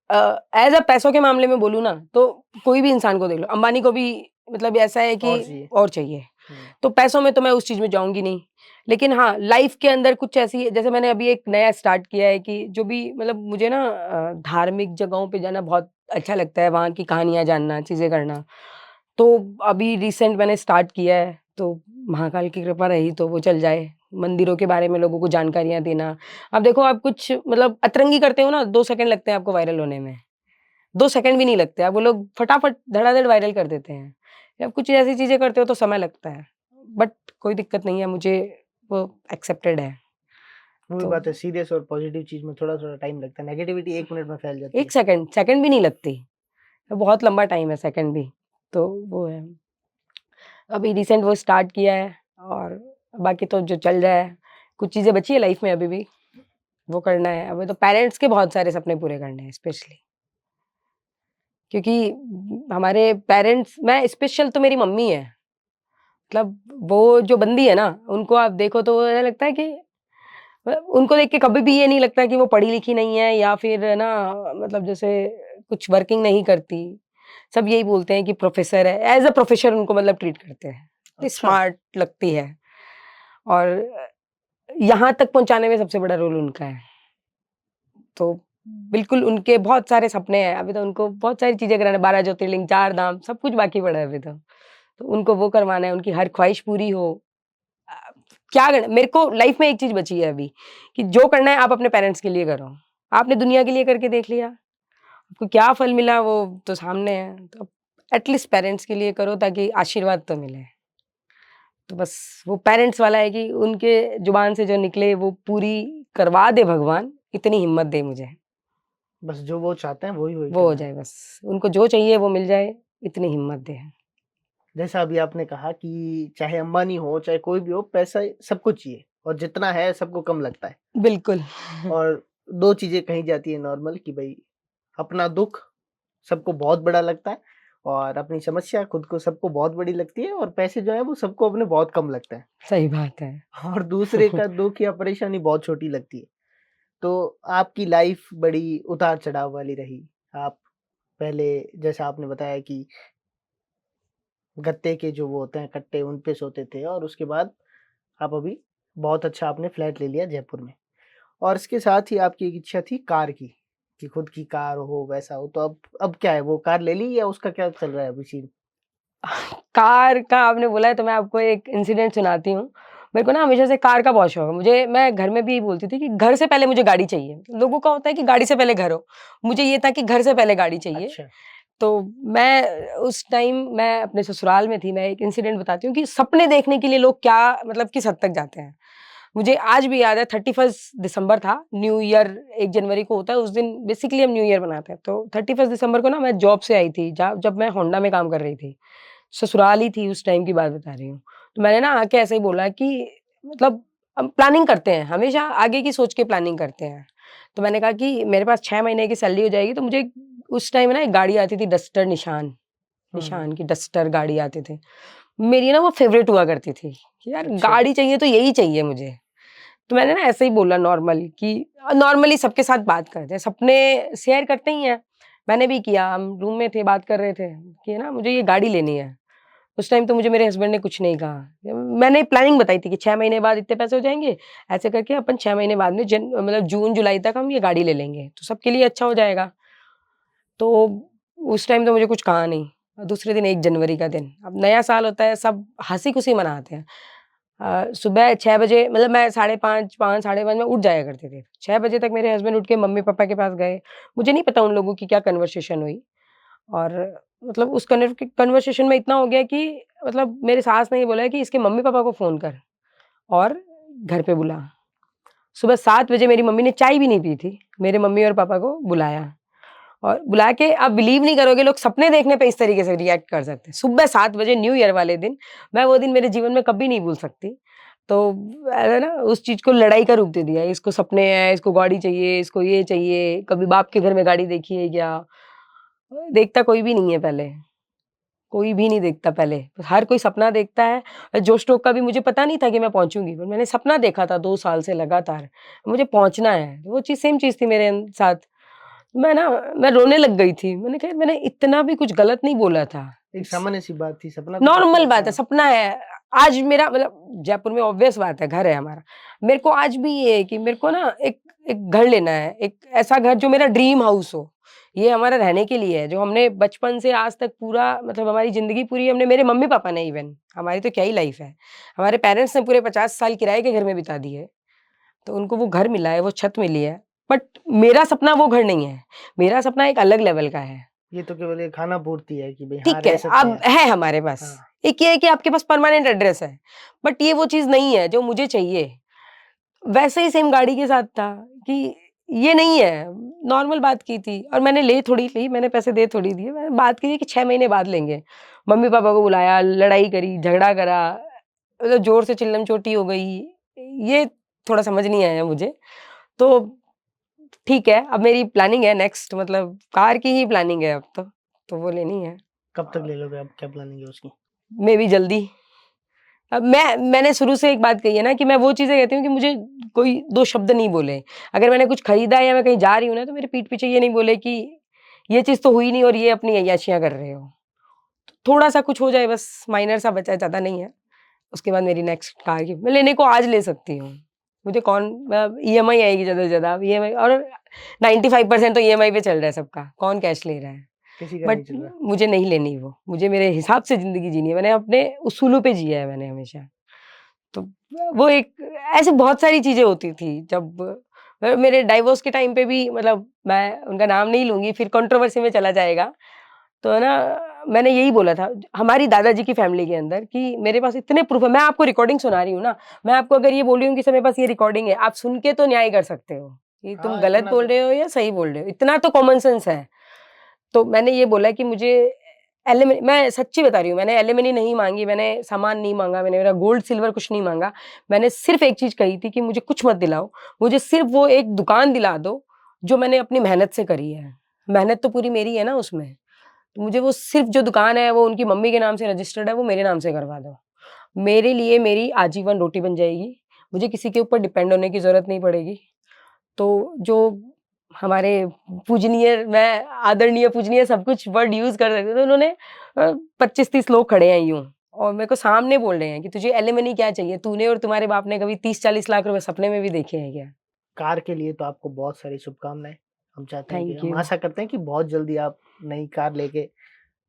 एज़ पैसों के मामले में बोलूँ ना, तो कोई भी इंसान को देख लो, अंबानी को भी मतलब ऐसा है कि और चाहिए। और चाहिए। हुँ। तो पैसों में तो मैं उस चीज़ में जाऊँगी नहीं। लेकिन हाँ, लाइफ़ के अंदर कुछ ऐसी जैसे मैंने अभी एक नया स्टार्ट किया है कि जो भी मतलब मुझे ना धार्मिक जगहों पे जाना बहुत अच्छा लगता है, वहाँ की कहानियाँ जानना, चीज़ें करना। तो अभी रिसेंट मैंने स्टार्ट किया है, तो महाकाल की कृपा रही तो वो चल जाए। मंदिरों के बारे में लोगों को जानकारियाँ देना। अब देखो आप कुछ मतलब अतरंगी करते हो ना, 2 सेकंड लगते हैं आपको वायरल होने में। 2 सेकंड भी नहीं लगते, अब वो लोग फटाफट धड़ाधड़ वायरल कर देते हैं। अब कुछ ऐसी चीज़ें करते हो तो समय लगता है, बट कोई दिक्कत नहीं है, मुझे वो एक्सेप्टेड है। वही तो बात है, सीरियस और पॉजिटिव चीज़ में थोड़ा-थोड़ा टाइम लगता है। नेगेटिविटी 1 मिनट में फैल जाती 1 है। सेकंड, सेकंड भी नहीं लगती, बहुत लंबा टाइम है सेकंड भी, तो वो है। अभी रिसेंट वो स्टार्ट किया है और बाकी तो जो चल रहा है, कुछ चीज़ें बची है लाइफ में अभी भी, वो करना है। अभी तो पेरेंट्स के बहुत सारे सपने पूरे करने हैं स्पेशली, क्योंकि हमारे पेरेंट्स मैं स्पेशल तो मेरी मम्मी है। मतलब वो जो बंदी है ना, उनको आप देखो तो ऐसा लगता है कि उनको देख के कभी भी ये नहीं लगता कि वो पढ़ी-लिखी नहीं है या फिर है ना मतलब जैसे कुछ वर्किंग नहीं करती। सब यही बोलते हैं कि प्रोफ़ेसर है, एज़ अ प्रोफ़ेसर उनको मतलब ट्रीट करते हैं। इतनी अच्छा। स्मार्ट लगती है और यहाँ तक पहुँचाने में सबसे बड़ा रोल उनका है। तो बिल्कुल उनके बहुत सारे सपने हैं, अभी तो उनको बहुत सारी चीज़ें कराना है, 12 ज्योतिर्लिंग, 4 धाम, सब कुछ बाकी पड़ा है अभी तो। तो उनको वो करवाना है, उनकी हर ख्वाहिश पूरी हो। अ, क्या करना मेरे को लाइफ़ में एक चीज़ बची है अभी, कि जो करना है आप अपने पेरेंट्स के लिए करो। आपने दुनिया के लिए करके देख लिया, आपको क्या फल मिला वो तो सामने है। तो एट लीस्ट पेरेंट्स के लिए करो ताकि आशीर्वाद तो मिले। तो बस वो पेरेंट्स वाला है कि उनके ज़ुबान से जो निकले वो पूरी करवा दे भगवान, इतनी हिम्मत दे मुझे। बस जो वो चाहते हैं वही वो हो करना है। जाए बस, उनको जो चाहिए वो मिल जाए, इतनी हिम्मत दे। जैसा अभी आपने कहा कि चाहे अंबानी हो, चाहे कोई भी हो, पैसा सबको चाहिए और जितना है सबको कम लगता है। बिल्कुल। और 2 चीज़ें कही जाती है नॉर्मल कि भई अपना दुःख सबको बहुत बड़ा लगता है और अपनी समस्या खुद को सबको बहुत बड़ी लगती है और पैसे जो है वो सबको अपने बहुत कम लगते हैं सही बात है। और दूसरे का दुःख या परेशानी बहुत छोटी लगती है। तो आपकी लाइफ़ बड़ी उतार-चढ़ाव वाली रही। आप पहले जैसा आपने बताया कि गत्ते के जो वो होते हैं कट्टे उन पे सोते थे और उसके बाद आप अभी बहुत अच्छा आपने फ्लैट ले लिया जयपुर में। और इसके साथ ही आपकी एक इच्छा थी कार की, कि खुद की कार हो, वैसा हो, तो अब क्या है वो कार ले ली या उसका क्या चल रहा है अभी सीन? कार का आपने बोला है तो मैं आपको एक इंसिडेंट सुनाती हूँ। मेरे को ना हमेशा से कार का बहुत शौक है। मैं घर में भी यही बोलती थी कि घर से पहले मुझे गाड़ी चाहिए। लोगों का होता है कि गाड़ी से पहले घर हो। मुझे ये था कि घर से पहले गाड़ी चाहिए। अच्छा। तो मैं उस टाइम मैं अपने ससुराल में थी। मैं एक इंसिडेंट बताती हूँ कि सपने देखने के लिए लोग क्या मतलब किस हद तक जाते हैं। मुझे आज भी याद है 31 दिसंबर था, न्यू ईयर 1 जनवरी को होता है, उस दिन बेसिकली हम न्यू ईयर मनाते हैं। तो 31 दिसंबर को ना मैं जॉब से आई थी, जब मैं होंडा में काम कर रही थी। ससुराल ही थी उस टाइम की बात बता रही हूँ। तो मैंने ना आके ऐसे ही बोला कि मतलब हम प्लानिंग करते हैं, हमेशा आगे की सोच के प्लानिंग करते हैं। तो मैंने कहा कि मेरे पास 6 महीने की सैलरी हो जाएगी तो मुझे उस टाइम ना एक गाड़ी आती थी डस्टर निशान। निशान की डस्टर गाड़ी आते थे, मेरी ना वो फेवरेट हुआ करती थी कि यार अच्छा। गाड़ी चाहिए तो यही चाहिए मुझे। तो मैंने ना ऐसे ही बोला नॉर्मल कि नॉर्मली सबके साथ बात करते हैं, सपने शेयर करते ही हैं। मैंने भी किया, हम रूम में थे, बात कर रहे थे कि ना मुझे ये गाड़ी लेनी है। उस टाइम तो मुझे मेरे हस्बैंड ने कुछ नहीं कहा। मैंने प्लानिंग बताई थी कि 6 महीने बाद इतने पैसे हो जाएँगे, ऐसे करके अपन 6 महीने बाद में मतलब जून-जुलाई तक हम ये गाड़ी ले लेंगे, तो सबके लिए अच्छा हो जाएगा। तो उस टाइम तो मुझे कुछ कहा नहीं। दूसरे दिन 1 जनवरी का दिन, अब नया साल होता है, सब हँसी-खुशी मनाते हैं। सुबह 6 बजे मतलब मैं साढ़े 5, 5 साढ़े 5 में उठ जाया करती थी। 6 बजे तक मेरे हस्बैंड उठ के मम्मी-पापा के पास गए। मुझे नहीं पता उन लोगों की क्या कन्वर्सेशन हुई और मतलब उस कन्वर्सेशन में इतना हो गया कि मतलब मेरी सास ने ये बोला कि इसके मम्मी-पापा को फ़ोन कर और घर पे बुला। सुबह 7 बजे मेरी मम्मी ने चाय भी नहीं पी थी, मेरे मम्मी और पापा को बुलाया और बुला के आप बिलीव नहीं करोगे लोग सपने देखने पे इस तरीके से रिएक्ट कर सकते हैं। सुबह 7 बजे न्यू ईयर वाले दिन, मैं वो दिन मेरे जीवन में कभी नहीं भूल सकती। तो मैंने ना उस चीज़ को लड़ाई का रूप दे दिया, इसको सपने हैं, इसको गाड़ी चाहिए, इसको ये चाहिए, कभी बाप के घर में गाड़ी देखी है क्या? देखता कोई भी नहीं है पहले। कोई भी नहीं देखता पहले, हर कोई सपना देखता है। जोश टोक का भी मुझे पता नहीं था कि मैं पहुँचूँगी, पर मैंने सपना देखा था 2 साल से लगातार, मुझे पहुँचना है। वो चीज़ सेम चीज़ थी मेरे साथ। मैं रोने लग गई थी, मैंने कहा मैंने इतना भी कुछ गलत नहीं बोला था। एक सामान्य सी बात थी, सपना तो सबका नॉर्मल होता बात है, है। सपना है। आज मेरा मतलब जयपुर में ऑब्वियस बात है, घर है हमारा। मेरे को आज भी ये है कि मेरे को ना एक एक घर लेना है, एक ऐसा घर जो मेरा ड्रीम हाउस हो। ये हमारा रहने के लिए है, जो हमने बचपन से आज तक पूरा मतलब हमारी ज़िंदगी पूरी हमने मेरे मम्मी-पापा ने इवन, हमारी तो क्या ही लाइफ़ है। हमारे पेरेंट्स ने पूरे 50 साल किराए के घर में बिता दिए, तो उनको वो घर मिला है, वो छत मिली है। बट मेरा सपना वो घर नहीं है, मेरा सपना एक अलग लेवल का है। ये तो केवल एक खाना पूर्ति है कि भई हाँ, ठीक है, रह सकते अब हैं। है हमारे पास। हाँ। एक ये है कि आपके पास परमानेंट एड्रेस है, बट ये वो चीज़ नहीं है जो मुझे चाहिए। वैसे ही सेम गाड़ी के साथ था कि ये नहीं है, नॉर्मल बात की थी और मैंने ले थोड़ी ली, मैंने पैसे दे थोड़ी दिए, मैंने बात की थी कि 6 महीने बाद लेंगे। मम्मी-पापा को बुलाया, लड़ाई करी, झगड़ा करा, मतलब ज़ोर से चिल्लम-चोटी हो गई। ये थोड़ा समझ नहीं आया मुझे। तो ठीक है, अब मेरी प्लानिंग है नेक्स्ट मतलब कार की ही प्लानिंग है अब तो वो लेनी है। कब तक ले लोगे आप? क्या प्लानिंग है उसकी? मेबी जल्दी। अब मैंने शुरू से एक बात कही है ना कि मैं वो चीज़ें कहती हूँ कि मुझे कोई 2 शब्द नहीं बोले। अगर मैंने कुछ खरीदा है या मैं कहीं जा रही हूँ ना, तो मेरे पीठ पीछे ये नहीं बोले कि ये चीज़ तो हुई नहीं और ये अपनी अय्याशियाँ कर रहे हो। थोड़ा-सा कुछ हो जाए बस माइनर सा बचा है, ज़्यादा नहीं है। उसके बाद मेरी नेक्स्ट कार की मैं लेने को आज ले सकती हूँ। मुझे कौन ईएमआई आएगी ज़्यादा से ज़्यादा, ईएमआई और 95% तो ईएमआई पे चल रहा है सबका, कौन कैश ले रहा है। किसी का बट नहीं चल रहा। मुझे नहीं लेनी वो, मुझे मेरे हिसाब से ज़िंदगी जीनी है, मैंने अपने उसूलों पे जिया है मैंने हमेशा। तो वो एक ऐसी बहुत सारी चीज़ें होती थी जब मेरे डाइवोर्स के टाइम पे भी मतलब मैं उनका नाम नहीं लूँगी फिर कंट्रोवर्सी में चला जाएगा। तो ना मैंने यही बोला था हमारी दादाजी की फैमिली के अंदर कि मेरे पास इतने प्रूफ है, मैं आपको रिकॉर्डिंग सुना रही हूँ ना, मैं आपको अगर ये बोल रही हूँ कि सर मेरे पास ये रिकॉर्डिंग है, आप सुन के तो न्याय कर सकते हो, कि तुम हाँ, गलत इतना बोल तो रहे हो या सही बोल रहे हो, इतना तो कॉमन सेंस है। तो मैंने ये बोला कि मुझे मैं सच्ची बता रही हूँ, मैंने एलिमनी नहीं माँगी, मैंने सामान नहीं माँगा, मैंने मेरा गोल्ड सिल्वर कुछ नहीं माँगा। मैंने सिर्फ़ एक चीज़ कही थी कि मुझे कुछ मत दिलाओ, मुझे सिर्फ़ वो एक दुकान दिला दो, जो मैंने अपनी मेहनत से करी है। मेहनत तो पूरी मेरी है ना उसमें, तो मुझे वो सिर्फ़ जो दुकान है, वो उनकी मम्मी के नाम से रजिस्टर्ड है, वो मेरे नाम से करवा दो। मेरे लिए मेरी आजीवन रोटी बन जाएगी, मुझे किसी के ऊपर डिपेंड होने की ज़रूरत नहीं पड़ेगी। तो जो हमारे पूजनीय मैं आदरणीय, पूजनीय सब कुछ वर्ड यूज़ कर सकते थे, उन्होंने 25-30 लोग खड़े हैं यूँ और मेरे को सामने बोल रहे हैं कि तुझे एलिमनी क्या चाहिए? तूने और तुम्हारे बाप ने कभी 30-40 लाख रुपए सपने में भी देखे हैं क्या? कार के लिए तो आपको बहुत सारी शुभकामनाएँ। हम चाहते हैं कि थैंक हम यू। आशा करते हैं कि बहुत जल्दी आप नई कार लेके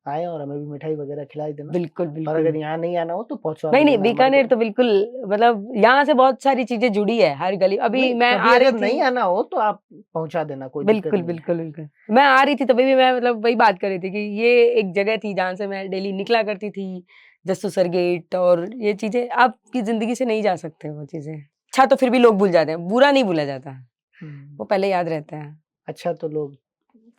आएँ और हमें भी मिठाई वगैरह खिला ही देना। बिल्कुल, और बिल्कुल। अगर यहाँ नहीं आना हो तो पहुँचवा नहीं, भी नहीं, देना हमारे बीकानेर को। तो बिल्कुल मतलब यहाँ से बहुत सारी चीज़ें जुड़ी है, हर गली अभी नहीं, मैं कभी आ रही अगर थी नहीं आना हो तो आप पहुँचा देना, कोई दिक्कत बिल्कुल, नहीं है। बिल्कुल, बिल्कुल। मैं आ रही थी तभी भी मैं मतलब वही बात कर रही थी कि ये एक जगह थी जहाँ से मैं डेली निकला करती थी, जस्सू सर गेट और ये चीज़ें आपकी ज़िंदगी से नहीं जा सकते वो चीज़ें। अच्छा तो फिर भी लोग भूल जाते हैं, बुरा नहीं भूला जाता, हुँ, वो पहले याद रहता है। अच्छा तो लोग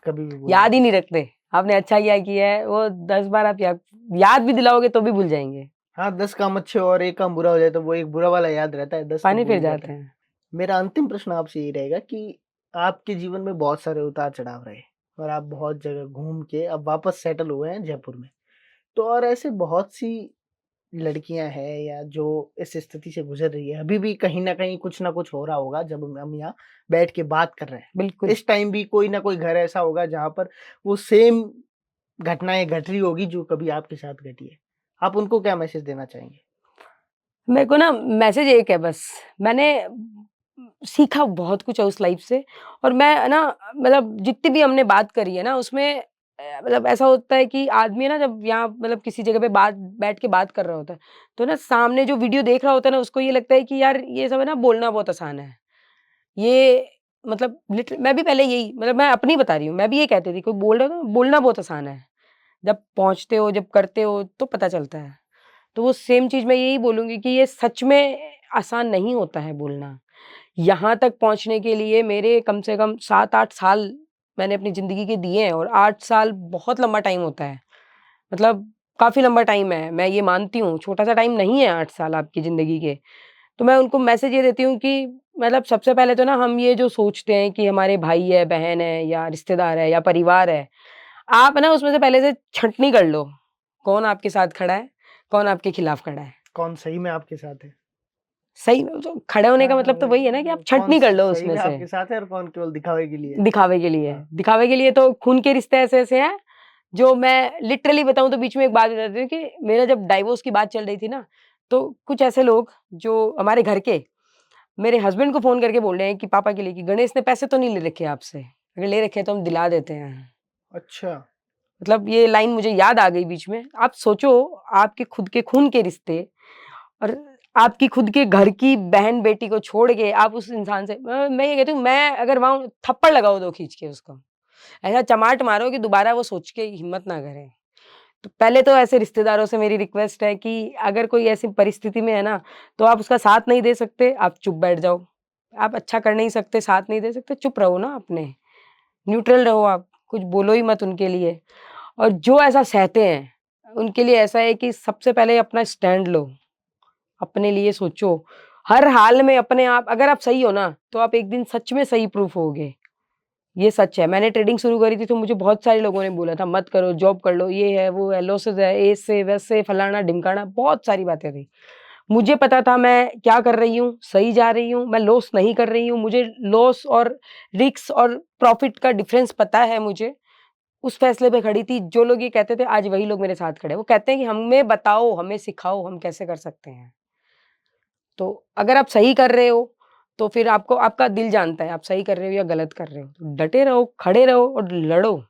कभी भी भूल याद ही जाते हैं। नहीं रखते, आपने अच्छा किया है, वो 10 बार आप याद भी दिलाओगे तो भी भूल जाएँगे, हाँ, 10 काम अच्छे और 1 काम बुरा हो जाए तो वो एक बुरा वाला याद रहता है, 10 तो पानी भूल फिर ही जाते जाते हैं। हैं। मेरा अंतिम प्रश्न आपसे यही रहेगा कि आपके जीवन में बहुत सारे उतार-चढ़ाव रहे और आप बहुत जगह घूम के अब वापस सेटल हुए हैं जयपुर में। तो और ऐसे बहुत सी लड़कियां हैं या जो इस स्थिति से गुजर रही है, अभी भी कहीं ना कुछ हो रहा होगा जब हम यहाँ बैठ के बात कर रहे हैं। बिल्कुल। इस टाइम भी कोई ना कोई घर ऐसा होगा जहाँ पर वो सेम घटनाएं घट रही होगी जो कभी आपके साथ घटी है। आप उनको क्या मैसेज देना चाहेंगे? मेरे को ना मैसेज एक है बस, मैंने सीखा बहुत कुछ है उस लाइफ से और मैं ना मतलब जितनी भी हमने बात करी है ना उसमें मतलब ऐसा होता है कि आदमी ना जब यहाँ मतलब किसी जगह पे बात बैठ के बात कर रहा होता है, तो ना सामने जो वीडियो देख रहा होता है ना उसको ये लगता है कि यार ये सब है ना बोलना बहुत आसान है। ये मतलब मैं भी पहले यही मतलब मैं अपनी बता रही हूँ, मैं भी ये कहती थी कोई बोल रहा है तो बोलना बहुत आसान है। जब पहुँचते हो, जब करते हो तो पता चलता है। तो वो सेम चीज़ मैं यही बोलूँगी कि ये सच में आसान नहीं होता है बोलना। यहाँ तक पहुँचने के लिए मेरे कम से कम 7-8 साल मैंने अपनी ज़िंदगी के दिए हैं और 8 साल बहुत लंबा टाइम होता है। मतलब काफ़ी लंबा टाइम है, मैं ये मानती हूँ, छोटा-सा टाइम नहीं है 8 साल आपकी ज़िंदगी के। तो मैं उनको मैसेज ये देती हूँ कि मतलब सबसे पहले तो ना हम ये जो सोचते हैं कि हमारे भाई है, बहन है या रिश्तेदार है या परिवार है, आप ना उसमें से पहले से छँटनी कर लो। कौन आपके साथ खड़ा है, कौन आपके खिलाफ खड़ा है। कौन सही में आपके साथ है? सही में जो खड़े होने हाँ, का हाँ, मतलब तो वही है ना कि आप कौन छँटनी कर लो सही उसमें में से। आपके साथ है और कौन केवल दिखावे के लिए है? दिखावे के लिए। हाँ, दिखावे के लिए तो खून के रिश्ते ऐसे-ऐसे हैं, जो मैं लिटरली बताऊँ तो बीच में एक बात बता देती हूँ कि मेरा जब डाइवोर्स की बात चल रही थी ना, तो कुछ ऐसे लोग जो हमारे घर के, मेरे हस्बैंड को फ़ोन करके बोल रहे हैं कि पापा के लिए कि गणेश ने पैसे तो नहीं ले रखे आपसे? अगर ले रखे हैं तो हम दिला देते हैं। अच्छा। मतलब ये लाइन मुझे याद आ गई बीच में। आप सोचो आपके खुद के खून के रिश्ते और आपकी खुद के घर की बहन-बेटी को छोड़ के आप उस इंसान से मैं ये कहती हूँ मैं अगर वहाँ हूँ, थप्पड़ लगाओ 2 खींच के उसको। ऐसा चमाट मारो कि दोबारा वो सोच के हिम्मत ना करे। तो पहले तो ऐसे रिश्तेदारों से मेरी रिक्वेस्ट है कि अगर कोई ऐसी परिस्थिति में है ना, तो आप उसका साथ नहीं दे सकते, आप चुप बैठ जाओ। आप अच्छा कर नहीं सकते, साथ नहीं दे सकते, चुप रहो ना अपने, न्यूट्रल रहो आप, कुछ बोलो ही मत उनके लिए। और जो ऐसा सहते हैं, उनके लिए ऐसा है कि सबसे पहले अपना स्टैंड लो, अपने लिए सोचो। हर हाल में अपने आप अगर आप सही हो ना, तो आप एक दिन सच में सही प्रूफ होगे। ये सच है। मैंने ट्रेडिंग शुरू करी थी तो मुझे बहुत सारे लोगों ने बोला था मत करो, जॉब कर लो, ये है, वो है, लॉसेस है, ऐसे वैसे फलाना-ढिमकाना बहुत सारी बातें थी। मुझे पता था मैं क्या कर रही हूँ, सही जा रही हूँ, मैं लॉस नहीं कर रही हूँ, मुझे लॉस और रिस्क और प्रॉफिट का डिफरेंस पता है मुझे। उस फैसले पे खड़ी थी, जो लोग ये कहते थे आज वही लोग मेरे साथ खड़े हैं। वो कहते हैं कि हमें बताओ, हमें सिखाओ, हम कैसे कर सकते हैं। तो अगर आप सही कर रहे हो, तो फिर आपको आपका दिल जानता है आप सही कर रहे हो या गलत कर रहे हो। तो डटे रहो, खड़े रहो और लड़ो।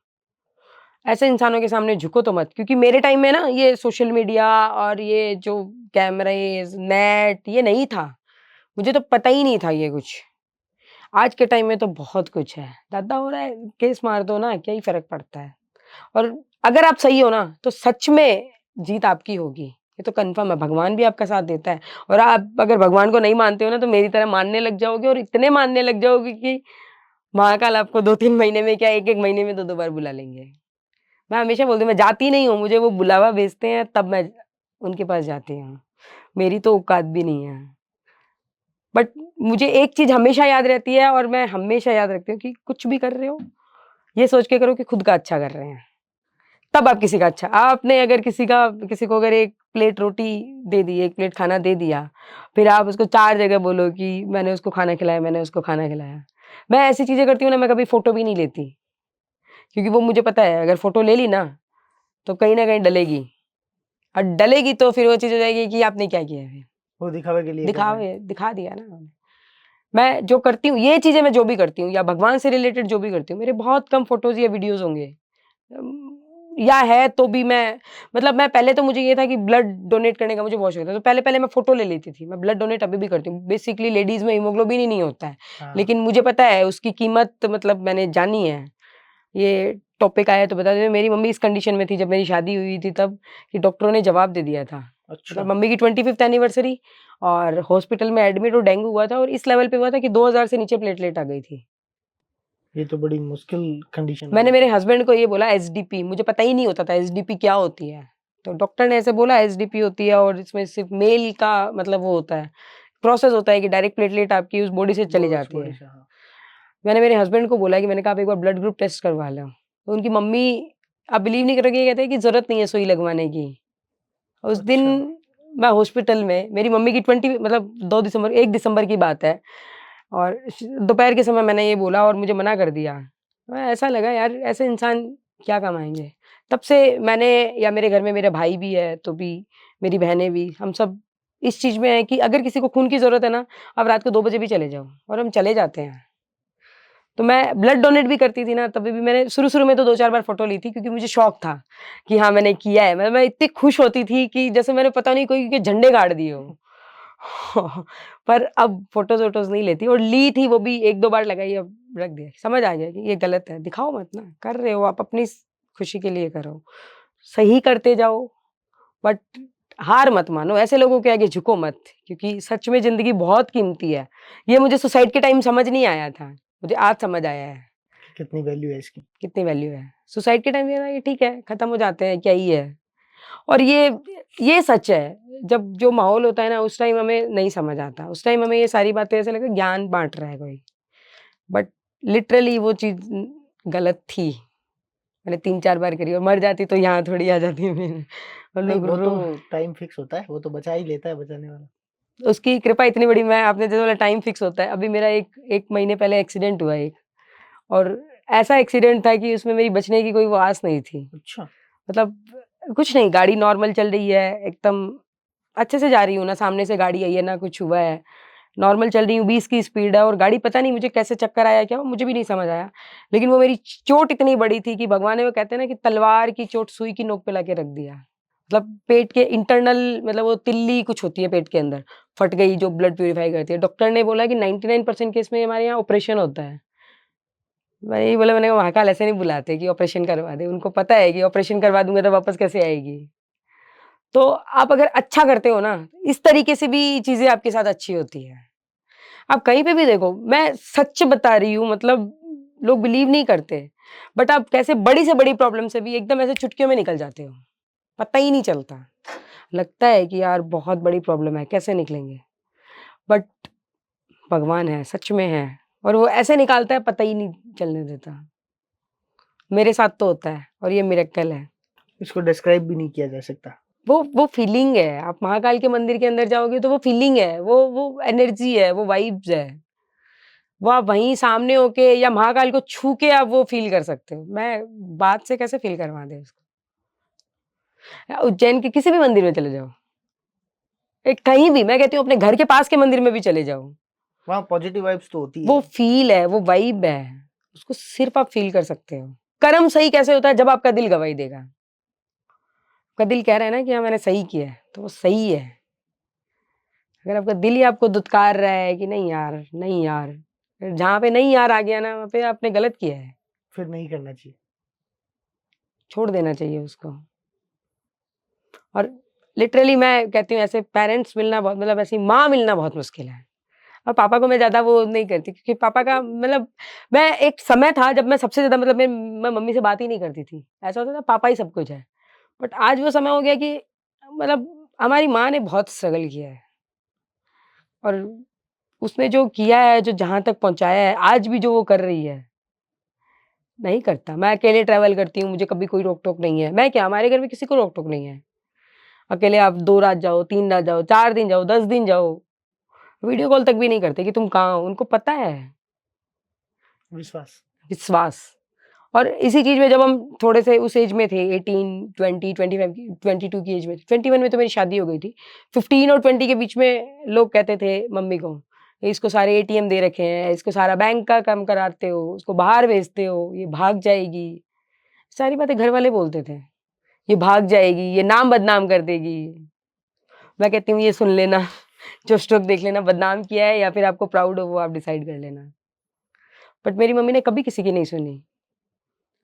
ऐसे इंसानों के सामने झुको तो मत क्योंकि मेरे टाइम में ना ये सोशल मीडिया और ये जो कैमरेज़, नेट ये नहीं था। मुझे तो पता ही नहीं था ये कुछ। आज के टाइम में तो बहुत कुछ है। दादा हो रहा है, केस मार दो ना, क्या ही फ़र्क पड़ता है। और अगर आप सही हो ना, तो सच में जीत आपकी होगी। ये तो कन्फर्म है, भगवान भी आपका साथ देता है और आप अगर भगवान को नहीं मानते हो ना, तो मेरी तरह मानने लग जाओगे और इतने मानने लग जाओगे कि महाकाल आपको 2-3 महीने में क्या 1-1 महीने में 2-2 बार बुला लेंगे। मैं हमेशा बोलती हूँ, मैं जाती नहीं हूँ, मुझे वो बुलावा भेजते हैं तब मैं उनके पास जाती हूँ। मेरी तो औकात भी नहीं है। बट मुझे एक चीज़ हमेशा याद रहती है और मैं हमेशा याद रखती हूँ कि कुछ भी कर रहे हो, ये सोच के करो कि खुद का अच्छा कर रहे हैं। तब आप किसी का अच्छा आपने अगर किसी को अगर 1 प्लेट रोटी दे दी, 1 प्लेट खाना दे दिया, फिर आप उसको 4 जगह बोलो कि मैंने उसको खाना खिलाया, मैंने उसको खाना खिलाया। मैं ऐसी चीज़ें करती हूँ ना, मैं कभी फ़ोटो भी नहीं लेती, क्योंकि वो मुझे पता है अगर फ़ोटो ले ली ना, तो कहीं न कहीं डलेगी और डलेगी तो फिर वो चीज़ हो जाएगी कि आपने क्या किया है? वो दिखावे के लिए कर रहे हैं। दिखा दिया ना। मैं जो करती हूँ ये चीज़ें मैं जो भी करती हूँ या भगवान से रिलेटेड जो भी करती हूँ, मेरे बहुत कम फ़ोटोज़ या वीडियोज़ होंगे। या है तो भी मैं मतलब मैं पहले तो मुझे ये था कि ब्लड डोनेट करने का मुझे बहुत शौक था, तो पहले-पहले मैं फ़ोटो ले लेती थी। मैं ब्लड डोनेट अभी भी करती हूँ। बेसिकली लेडीज़ में हीमोग्लोबिन ही नहीं होता है, हाँ। लेकिन मुझे पता है उसकी कीमत मतलब मैंने जानी है। ये टॉपिक आया तो बता दें मेरी मम्मी इस कंडीशन में थी जब मेरी शादी हुई थी तब कि डॉक्टरों ने जवाब दे दिया था। अच्छा। मतलब मम्मी की 25th एनिवर्सरी और हॉस्पिटल में एडमिट और डेंगू हुआ था और इस लेवल पे हुआ था कि 2000 से नीचे प्लेटलेट आ गई थी। ये तो बड़ी मुश्किल कंडीशन हो मैंने गई मेरे थी। हस्बैंड को ये बोला एसडीपी मुझे पता ही नहीं होता था एसडीपी क्या होती है। तो डॉक्टर ने ऐसे बोला एसडीपी होती है और इसमें सिर्फ मेल का मतलब वो होता है, प्रोसेस होता है कि डायरेक्ट प्लेटलेट आपकी उस बॉडी से चली बॉस जाती बॉडी है। से हाँ। मैंने मेरे हस्बैंड को बोला कि मैंने कहा आप एक बार ब्लड ग्रुप टेस्ट करवा लो। तो उनकी मम्मी आप बिलीव नहीं करोगे, ये कहते हैं कि ज़रूरत नहीं है सुई लगवाने की। उस दिन अच्छा। मैं हॉस्पिटल में, मेरी मम्मी की 20 मतलब 2 दिसंबर 1 दिसंबर की बात है, और दोपहर के समय मैंने ये बोला और मुझे मना कर दिया। ऐसा लगा यार ऐसे इंसान क्या कमाएँगे? तब से मैंने, या मेरे घर में मेरा भाई भी है तो भी, मेरी बहनें भी, हम सब इस चीज़ में हैं कि अगर किसी को खून की ज़रूरत है ना, आप रात को 2 बजे भी चले जाओ, और हम चले जाते हैं। तो मैं ब्लड डोनेट भी करती थी ना, तभी भी मैंने शुरू-शुरू में तो 2-4 बार फ़ोटो ली थी, क्योंकि मुझे शौक था कि हाँ, मैंने किया है। मैं इतनी खुश होती थी कि जैसे मैंने पता नहीं कोई के झंडे गाड़ दिए हों। पर अब फ़ोटोज़-वोटोज़ नहीं लेती, और ली थी वो भी 1-2 बार लगाई, अब रख दिया। समझ आ गया कि ये गलत है, दिखाओ मत ना, कर रहे हो आप अपनी खुशी के लिए करो। सही करते जाओ, बट हार मत मानो, ऐसे लोगों के आगे झुको मत, क्योंकि सच में ज़िंदगी बहुत कीमती है। ये मुझे सुसाइड के टाइम समझ नहीं आया था, मुझे आज समझ आया है, कितनी वैल्यू है इसकी। कितनी वैल्यू है। सुसाइड के टाइम ये था कि ठीक है, खत्म हो जाते हैं, क्या ही है। और ये सच है, जब जो माहौल होता है ना, उस टाइम हमें नहीं समझ आता। उस टाइम हमें ये सारी बातें ऐसा लगता है ज्ञान बाँट रहा है कोई, बट लिटरली वो चीज़ गलत थी। मैंने 3-4 बार करी, और मर जाती तो यहाँ थोड़ी आ जाती मैं, और नहीं, लोग वो तो रो टाइम फिक्स होता है, वो तो बचा ही लेता है बचाने वाला। उसकी कृपा इतनी बड़ी, मैं आपने जैसे बोला टाइम फिक्स होता है। अभी मेरा 1 महीने पहले एक्सीडेंट हुआ एक, और ऐसा एक्सीडेंट था कि उसमें मेरी बचने की कोई वो आस नहीं थी। अच्छा। मतलब कुछ नहीं, गाड़ी नॉर्मल चल रही है, एकदम अच्छे से जा रही हूँ, ना सामने से गाड़ी आई है, ना कुछ हुआ है। नॉर्मल चल रही हूँ, 20 की स्पीड है, और गाड़ी पता नहीं मुझे कैसे चक्कर आया क्या हुआ, मुझे भी नहीं समझ आया। लेकिन वो मेरी चोट इतनी बड़ी थी कि भगवान ने, वो कहते हैं ना कि तलवार की चोट सुई की नोक पे लाके रख दिया। मतलब पेट के इंटरनल, मतलब वो तिल्ली कुछ होती है पेट के अंदर, फट गई जो ब्लड प्यूरीफाई करती है। डॉक्टर ने बोला कि 99% केस में हमारे यहाँ ऑपरेशन होता है। मैं यही बोला, मैंने कहा महाकाल ऐसे नहीं बुलाते कि ऑपरेशन करवा दें, उनको पता है कि ऑपरेशन करवा दूँगा तो वापस कैसे आएगी। तो आप अगर अच्छा करते हो ना, इस तरीके से भी चीज़ें आपके साथ अच्छी होती हैं। आप कहीं पे भी देखो, मैं सच बता रही हूँ, मतलब लोग बिलीव नहीं करते, बट आप कैसे बड़ी से बड़ी प्रॉब्लम से भी एकदम ऐसे चुटकियों में निकल जाते हो, पता ही नहीं चलता। लगता है कि यार बहुत बड़ी प्रॉब्लम है, कैसे निकलेंगे? बट भगवान है, सच में है, और वो ऐसे निकालता है, पता ही नहीं चलने देता। मेरे साथ तो होता है, और ये मिरेकल है। इसको डिस्क्राइब भी नहीं किया जा सकता। वो फीलिंग है, आप महाकाल के मंदिर के अंदर जाओगे तो वो फीलिंग है, वो एनर्जी है, वो वाइब्स है। वो आप वहीं सामने होके या महाकाल को छू के आप वो फ़ील कर सकते हो। मैं बात से कैसे फ़ील करवा दें उसको? उज्जैन के किसी भी मंदिर में चले जाओ, कहीं भी, मैं कहती हूँ अपने घर के पास के मंदिर में भी चले जाओ, वहाँ पॉजिटिव वाइब्स तो होती वो है। फ़ील है, वो वाइब है, उसको सिर्फ़ आप फ़ील कर सकते हो। कर्म सही कैसे होता है? जब आपका दिल गवाही देगा। आपका दिल कह रहा है ना कि हाँ, मैंने सही किया है, तो वो सही है। अगर आपका दिल ही आपको दुत्कार रहा है कि नहीं यार, नहीं यार, जहाँ पे नहीं यार आ गया ना, वहाँ पे आपने गलत किया है, फिर नहीं करना चाहिए। छोड़ देना चाहिए उसको। और लिटरली मैं कहती हूँ, ऐसे पेरेंट्स मिलना बहुत, मतलब ऐसी माँ मिलना बहुत मुश्किल है। और पापा को मैं ज़्यादा वो नहीं करती, क्योंकि पापा का मतलब, मैं एक समय था जब मैं सबसे ज़्यादा, मतलब मैं मम्मी से बात ही नहीं करती थी। ऐसा होता था पापा ही सब कुछ है। बट आज वो समय हो गया कि मतलब हमारी माँ ने बहुत स्ट्रगल किया है, और उसने जो किया है, जो जहाँ तक पहुँचाया है, आज भी जो वो कर रही है, नहीं करता। मैं अकेले ट्रैवल करती हूँ, मुझे कभी कोई रोक-टोक नहीं है। मैं क्या, हमारे घर में किसी को रोक-टोक नहीं है। अकेले आप 2 रात जाओ, 3 रात जाओ, 4 दिन जाओ, 10 दिन जाओ, वीडियो कॉल तक भी नहीं करते कि तुम कहाँ हो? उनको पता है, विश्वास। विश्वास। और इसी चीज़ में जब हम थोड़े से उस एज में थे, 18, 20, 25 की, 22 की एज में, 21 में तो मेरी शादी हो गई थी। 15 और 20 के बीच में लोग कहते थे मम्मी को, इसको सारे एटीएम दे रखे हैं, इसको सारा बैंक का काम कराते हो, इसको बाहर भेजते हो, ये भाग जाएगी। सारी बातें घर वाले बोलते थे, ये भाग जाएगी, ये नाम बदनाम कर देगी। मैं कहती हूँ ये सुन लेना, जो स्ट्रोक देख लेना, बदनाम किया है या फिर आपको प्राउड हो, वो आप डिसाइड कर लेना। बट मेरी मम्मी ने कभी किसी की नहीं सुनी।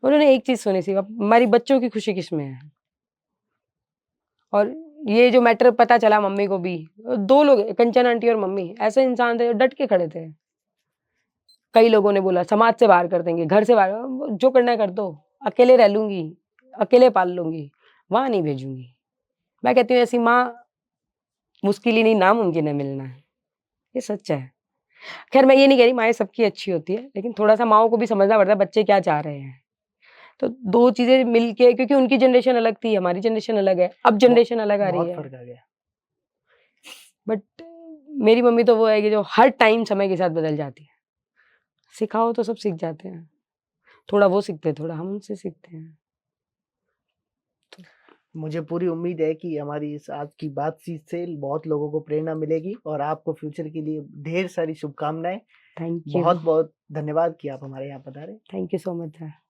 उन्होंने एक चीज़ सुनी थी, अब हमारी बच्चों की खुशी किसमें है? और ये जो मैटर पता चला मम्मी को भी, 2 लोग, कंचन आंटी और मम्मी, ऐसे इंसान थे जो डट के खड़े थे। कई लोगों ने बोला समाज से बाहर कर देंगे, घर से बाहर, जो करना है कर दो, अकेले रह लूँगी, अकेले पाल लूँगी, वहाँ नहीं भेजूँगी। मैं कहती हूँ ऐसी माँ मुश्किल ही नहीं, नामुमकिन है मिलना। ये सच है। खैर मैं ये नहीं कह रही माएँ सबकी अच्छी होती है, लेकिन थोड़ा-सा माँओं को भी समझना पड़ता है बच्चे क्या चाह रहे हैं। तो 2 चीज़ें मिलके, क्योंकि उनकी जनरेशन अलग थी, हमारी जनरेशन अलग है, अब जनरेशन अलग आ रही बहुत है। फ़र्क आ गया। बट मेरी मम्मी तो वो है कि जो हर टाइम समय के साथ बदल जाती है। सिखाओ तो सब सीख जाते हैं। थोड़ा वो सीखते हैं, थोड़ा हम उनसे सीखते हैं। मुझे पूरी उम्मीद है कि हमारी इस आज की बातचीत से बहुत लोगों को प्रेरणा मिलेगी और आपको फ्यूचर के लिए ढेर सारी शुभकामनाएँ। Thank you. बहुत-बहुत धन्यवाद कि आप हमारे यहाँ पधारे। Thank you so much sir.